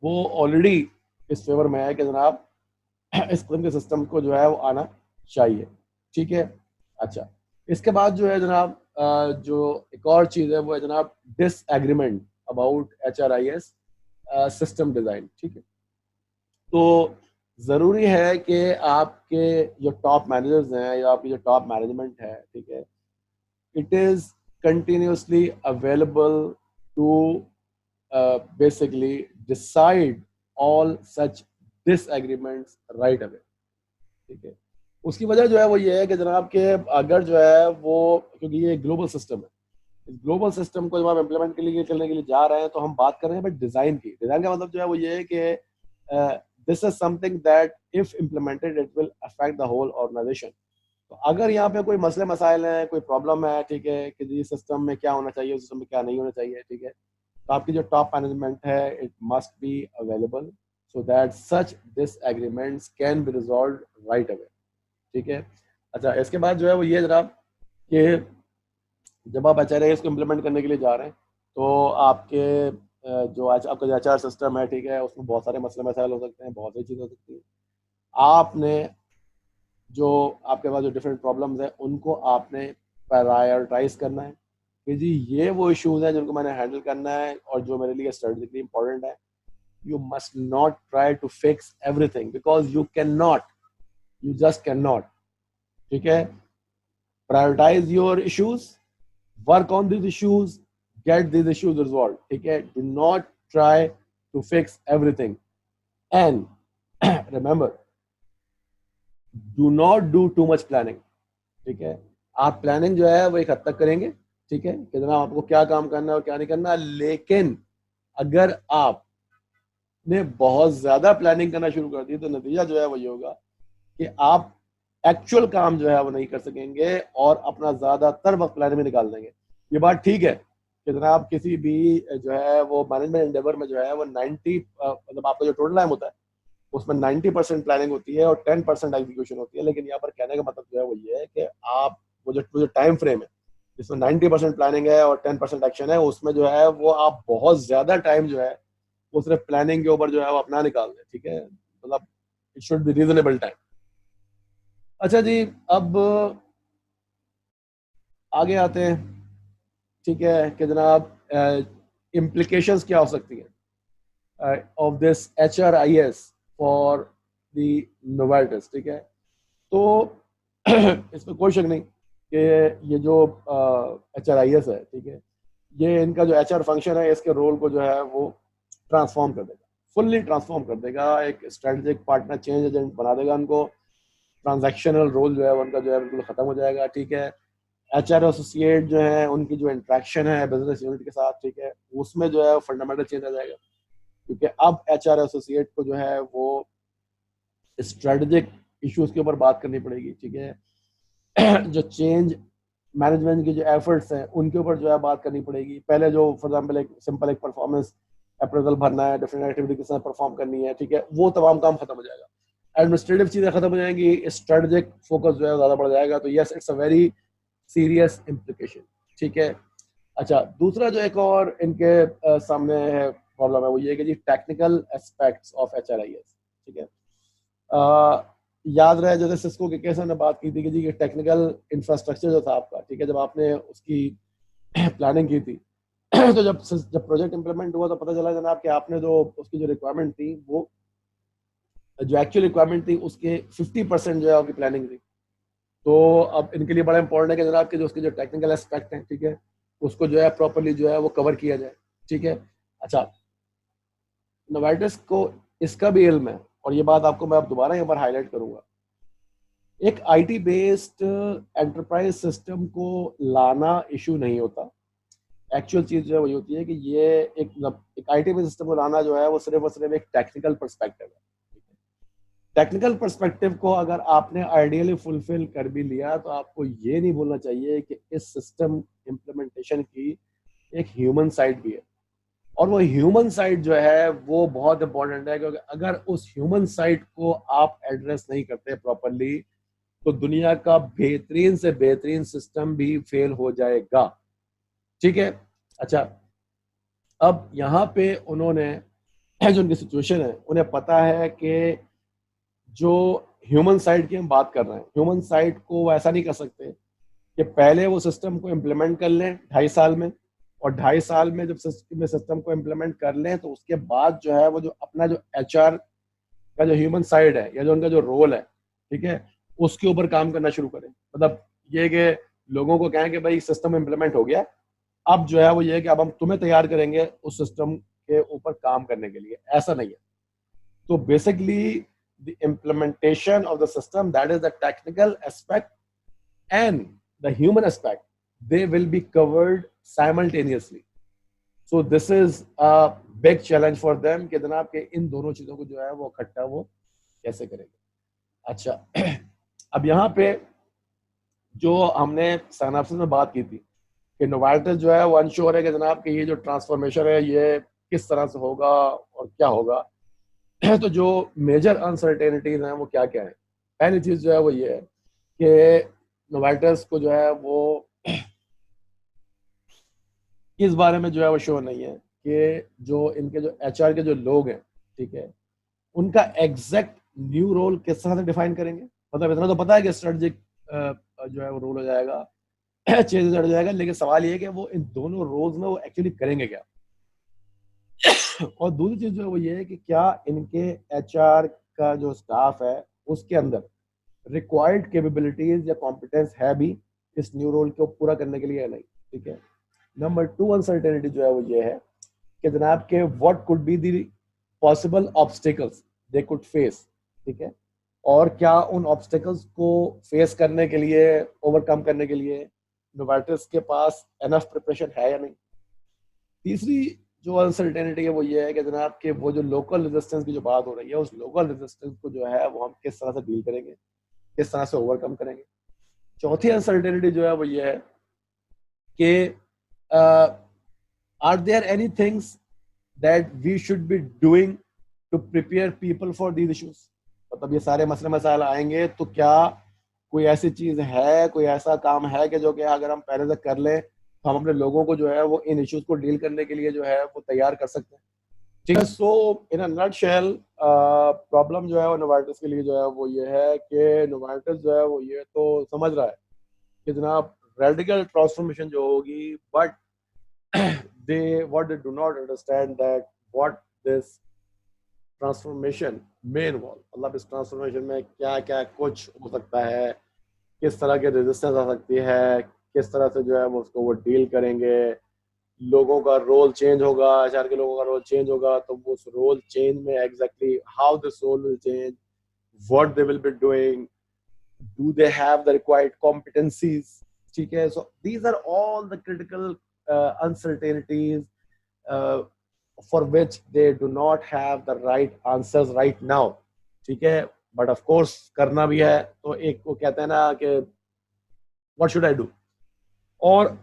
[SPEAKER 1] वो ऑलरेडी इस फेवर में है कि जनाब इस किस्म के सिस्टम को जो है वो आना चाहिए। ठीक है, अच्छा, इसके बाद जो है जनाब जो एक और चीज़ है वो है जनाब disagreement about HRIS system design. ठीक है, तो ज़रूरी है कि आपके जो टॉप मैनेजर्स हैं या आपकी जो टॉप मैनेजमेंट है, ठीक है, it is continuously available to basically decide all such disagreements right away। ठीक है, उसकी वजह जो है वो ये है कि जनाब के अगर जो है वो, क्योंकि ये ग्लोबल सिस्टम है, इस ग्लोबल सिस्टम को जब आप इम्प्लीमेंट करने के लिए जा रहे हैं तो हम बात कर रहे हैं बट डिज़ाइन की। डिज़ाइन का मतलब जो है वो ये है कि this is something that if implemented it will affect the whole organisation. तो अगर यहाँ पे कोई मसले मसाइल हैं, कोई प्रॉब्लम है, ठीक है, कि जी सिस्टम में क्या होना चाहिए, सिस्टम में क्या नहीं होना चाहिए, ठीक है, तो आपकी जो टॉप मैनेजमेंट है it must be available so that such this agreements can be resolve right away. ठीक है, अच्छा, इसके बाद जो है वो ये जनाब कि जब आप HRIS को इम्प्लीमेंट करने के लिए जा रहे हैं तो आपके जो आज आपका जो HR सिस्टम है, ठीक है, उसमें बहुत सारे मसले मसाइल हो सकते हैं, बहुत सारी चीज़ें हो सकती हैं। आपने जो आपके पास जो डिफरेंट प्रॉब्लम्स हैं उनको आपने प्रायोरिटाइज करना है कि जी ये वो इश्यूज हैं जिनको मैंने हैंडल करना है और जो मेरे लिए स्ट्रेटेजिकली इंपॉर्टेंट है। You must not try to fix everything because you can not, you just can not. ठीक है, prioritize your issues, work on these issues, get these issues resolved. ठीक है, do not try to fix everything, and remember, do not do too much planning. ठीक है, आप प्लानिंग जो है वो एक हद तक करेंगे, ठीक है, कि जनाब आपको क्या काम करना है और क्या नहीं करना, लेकिन अगर आपने बहुत ज्यादा प्लानिंग करना शुरू कर दी तो नतीजा जो है वो ये होगा कि आप एक्चुअल काम जो है वो नहीं कर सकेंगे और अपना ज्यादातर वक्त प्लानिंग में निकाल देंगे। ये बात ठीक है कि जनाब किसी भी जो है वो मैनेजमेंट एंडेवर में जो है वो 90 मतलब आपका जो टोटल टाइम होता है उसमें 90% प्लानिंग होती है और 10% एग्जीक्यूशन होती है, लेकिन यहाँ पर कहने का मतलब जो है वो ये है कि आप वो जो टाइम फ्रेम है जिसमें 90% प्लानिंग है और 10% एक्शन है, उसमें जो है वो आप बहुत ज्यादा टाइम जो है वो सिर्फ प्लानिंग के ऊपर जो है वो अपना निकाल दें। ठीक है, मतलब it should be reasonable time. अच्छा जी, अब आगे आते हैं। ठीक है कि जनाब इम्प्लीकेशंस क्या हो सकती है of this HRIS for the Novartis. ठीक है, तो इसमें कोई शक नहीं कि ये जो HRIS है, ठीक है, ये इनका जो HR फंक्शन है इसके रोल को जो है वो ट्रांसफॉर्म कर देगा, फुल्ली ट्रांसफॉर्म कर देगा, एक स्ट्रेटेजिक पार्टनर चेंज एजेंट बना देगा उनको, ट्रांजैक्शनल रोल जो है उनका जो है बिल्कुल खत्म हो जाएगा। ठीक है, HR एसोसिएट जो है उनकी जो इंट्रैक्शन है बिजनेस यूनिट के साथ, ठीक है, उसमें जो है फंडामेंटल चेंज आ जाएगा, क्योंकि अब HR एसोसिएट को जो है वो स्ट्रेटेजिक इश्यूज के ऊपर बात करनी पड़ेगी। ठीक है, जो चेंज मैनेजमेंट के जो एफर्ट्स हैं उनके ऊपर जो है बात करनी पड़ेगी। पहले जो फॉर एग्जांपल एक सिंपल एक परफॉर्मेंस अप्रेजल भरना है, डिफरेंट एक्टिविटी के साथ परफॉर्म करनी है, ठीक है, वो तमाम काम खत्म हो जाएगा, एडमिनिस्ट्रेटिव चीजें खत्म हो जाएंगी, स्ट्रेटेजिक फोकस जो है ज्यादा बढ़ जाएगा। तो yes, it's a very serious implication. ठीक है, अच्छा, दूसरा जो एक और इनके सामने है प्रॉब्लम है वो ये कि जी टेक्निकल एस्पेक्ट्स ऑफ HRIS। ठीक है, याद रहे जैसे सिस्को के केस में बात की थी कि जी ये टेक्निकल इंफ्रास्ट्रक्चर जो था आपका, ठीक है, जब आपने उसकी प्लानिंग की थी तो जब प्रोजेक्ट इंप्लीमेंट हुआ तो पता चला जनाब कि आपने जो उसकी जो रिक्वायरमेंट थी वो जो एक्चुअल रिक्वायरमेंट थी उसके 50% जो है आपकी प्लानिंग थी। तो अब इनके लिए बड़ा इंपॉर्टेंट है कि जनाब के जो उसके जो टेक्निकल एस्पेक्ट हैं, ठीक है, उसको जो है प्रॉपरली जो है वो कवर किया जाए। ठीक है, अच्छा, नोवार्टिस को इसका भी इल्म है और ये बात आपको मैं अब दोबारा यहाँ पर हाईलाइट करूंगा। एक IT बेस्ड एंटरप्राइज सिस्टम को लाना इशू नहीं होता, एक्चुअल चीज जो है वही होती है कि ये एक IT बेस्ड सिस्टम को लाना जो है वो सिर्फ और सिर्फ एक टेक्निकल पर्सपेक्टिव है। टेक्निकल पर्सपेक्टिव को अगर आपने आइडियली फुलफिल कर भी लिया तो आपको ये नहीं बोलना चाहिए कि इस सिस्टम इम्प्लीमेंटेशन की एक ह्यूमन साइड भी है, और वो ह्यूमन साइड जो है वो बहुत इंपॉर्टेंट है, क्योंकि अगर उस ह्यूमन साइड को आप एड्रेस नहीं करते प्रॉपरली तो दुनिया का बेहतरीन से बेहतरीन सिस्टम भी फेल हो जाएगा। ठीक है, अच्छा, अब यहाँ पे उन्होंने जो उनकी सिचुएशन है उन्हें पता है कि जो ह्यूमन साइड की हम बात कर रहे हैं, ह्यूमन साइड को वो ऐसा नहीं कर सकते कि पहले वो सिस्टम को इम्प्लीमेंट कर लें 2.5 साल में, और 2.5 साल में जब सिस्टम को इम्प्लीमेंट कर लें तो उसके बाद जो है वो जो अपना जो HR का जो ह्यूमन साइड है या जो उनका जो रोल है, ठीक है, उसके ऊपर काम करना शुरू करें। मतलब ये कि लोगों को कहें कि भाई सिस्टम इम्प्लीमेंट हो गया, अब जो है वो ये कि अब हम तुम्हें तैयार करेंगे उस सिस्टम के ऊपर काम करने के लिए, ऐसा नहीं है। तो basically the implementation of the system, that is the technical aspect and the human aspect, they will be covered simultaneously. So this is a big challenge for them कि जनाब के इन दोनों चीजों को जो है वो इकट्ठा वो कैसे करेंगे। अच्छा, अब यहाँ पे जो हमने साइनॉप्सिस में बात की थी कि नोवार्टिस जो है वो अनश्योर है कि जनाब कि ये जो ट्रांसफॉर्मेशन है ये किस तरह से होगा और क्या होगा। तो जो मेजर अनसर्टेनिटीज हैं वो क्या क्या है। पहली चीज जो है वो ये है कि नोवार्टिस को जो है वो इस बारे में जो है वो श्योर नहीं है कि जो इनके जो HR के जो लोग हैं, ठीक है, उनका एग्जैक्ट न्यू रोल किस तरह से डिफाइन करेंगे। मतलब इतना तो पता है कि स्ट्रेटेजिक जो है वो रोल हो जाएगा, चेंज हो जाएगा, लेकिन सवाल ये है कि वो इन दोनों रोल्स में वो एक्चुअली करेंगे क्या। और दूसरी चीज जो है वो ये है कि क्या इनके HR का जो स्टाफ है उसके अंदर रिक्वायर्ड कैपेबिलिटीज या कॉम्पिटेंस है भी इस न्यू रोल को पूरा करने के लिए या नहीं, ठीक है। नंबर 2 अनसर्टेनिटी जो है वो ये है कि जनाब के what could be the possible obstacles they could face, ठीक है, और क्या उन ऑब्स्टिकल्स को फेस करने के लिए, ओवरकम करने के लिए नोवार्टिस के पास एनफ प्रिपरेशन है या नहीं। तीसरी जो अनसर्टेनिटी है वो ये है कि जनाब के वो जो लोकल रेजिस्टेंस की जो बात हो रही है, उस लोकल रेजिस्टेंस को जो है वो हम किस तरह से डील करेंगे, किस तरह से ओवरकम करेंगे। चौथी अनसर्टेनिटी जो है वो ये है कि are there any things that we should be doing to prepare people for these issues. मतलब ये सारे मसले मसाइल आएंगे तो क्या कोई ऐसी चीज है, कोई ऐसा काम है कि जो कि अगर हम पहले से कर लें तो हम अपने लोगों को जो है वो इन इश्यूज को डील करने के लिए जो है वो तैयार कर सकते हैं, ठीक है। सो इन अ नटशेल प्रॉब्लम जो है वो नोवार्टिस के लिए जो है वो ये है कि नोवार्टिस जो है वो ये तो समझ रहा है कि जनाब रेडिकल ट्रांसफॉर्मेशन जो होगी, but what they do not understand that what this transformation में इन्वॉल्व, मतलब इस ट्रांसफॉर्मेशन में क्या क्या कुछ हो सकता है, किस तरह के रेजिस्टेंस आ सकती है, किस तरह से जो है वो उसको वो डील करेंगे, लोगों का रोल चेंज होगा, एचआर के लोगों का रोल चेंज होगा, तो वो उस रोल चेंज में exactly how this role will change, what they will be doing, do they have the required competencies, ठीक है। So these are all the critical uncertainties for which they do not have the right answers right now, ठीक है। बट ऑफ कोर्स करना भी है, तो एक को कहते हैं ना कि व्हाट शुड आई डू, और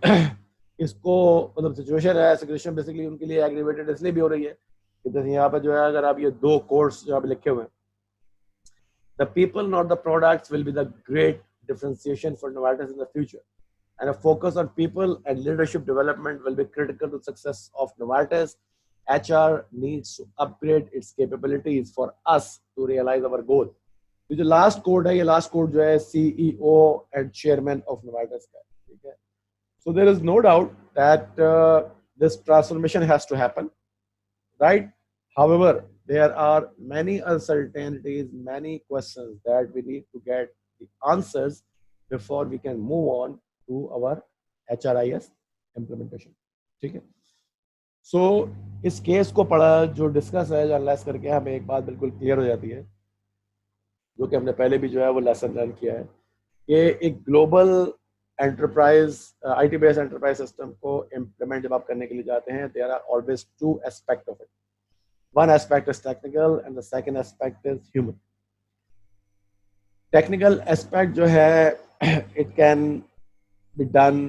[SPEAKER 1] इसको मतलब सिचुएशन है, सिचुएशन बेसिकली उनके लिए एग्रीवेटेड इसलिए भी हो रही है कि जैसे यहाँ पे जो है अगर आप ये दो कोर्स जो आप लिखे हुए हैं, the people not the products will be the great differentiation for Novartis in the future, and a focus on people and leadership development will be critical to success of Novartis. HR needs to upgrade its capabilities for us to realize our goal. ये जो लास्ट कोड है, ये लास्ट कोड जो है CEO and chairman of Novartis का, ठीक है। So there is no doubt that this transformation has to happen, right? However, there are many uncertainties, many questions that we need to get the answers before we can move on to our HRIS implementation, ठीक है। सो इस केस को पढ़ा जो डिस्कस है, जो एनालाइज करके हमें एक बात बिल्कुल क्लियर हो जाती है, जो कि हमने पहले भी जो है वो लेसन लर्न किया है, कि एक global enterprise IT based enterprise system को इम्प्लीमेंट जब आप करने के लिए जाते हैं, there are always two aspect of it. One aspect is technical and the second aspect is human. Technical aspect जो है it can be done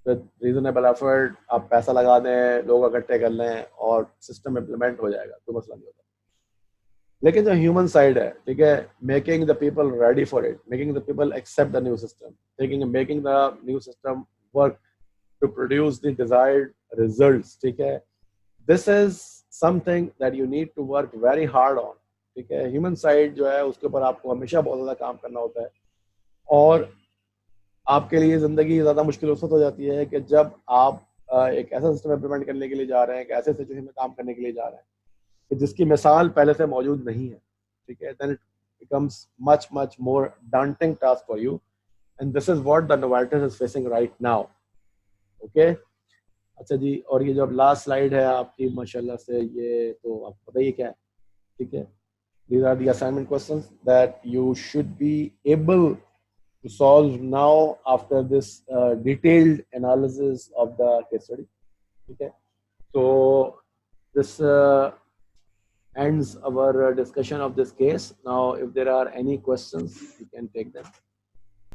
[SPEAKER 1] with reasonable effort, आप पैसा लगा दें, लोग इकट्ठे कर लें और सिस्टम इम्प्लीमेंट हो जाएगा, कोई मसला नहीं होता। लेकिन जो ह्यूमन साइड है, ठीक है, making the people ready for it, making the people accept the new system, making the new system work to produce the desired results, ठीक है, this is something that you need to work very hard on, ठीक है। ह्यूमन साइड जो है उसके ऊपर आपको हमेशा बहुत ज़्यादा काम करना होता है, और आपके लिए ज़िंदगी ज़्यादा मुश्किल उस वक्त हो जाती है कि जब आप एक ऐसा सिस्टम इम्प्लीमेंट करने के लिए जा रहे हैं, एक ऐसे सिचुएशन में काम करने के लिए जा रहे हैं कि जिसकी मिसाल पहले से मौजूद नहीं है, ठीक है। Then it becomes much much more daunting task for you, and this is what the Novartis is facing right now, okay. अच्छा जी, और ये जो अब लास्ट स्लाइड है आपकी माशाल्लाह से, ये तो आपको पता ही क्या है, ठीक है। These are the assignment questions that you should be able to solve now after this detailed analysis of the case study, okay. So this ends our discussion of this case. Now if there are any questions, you can take them.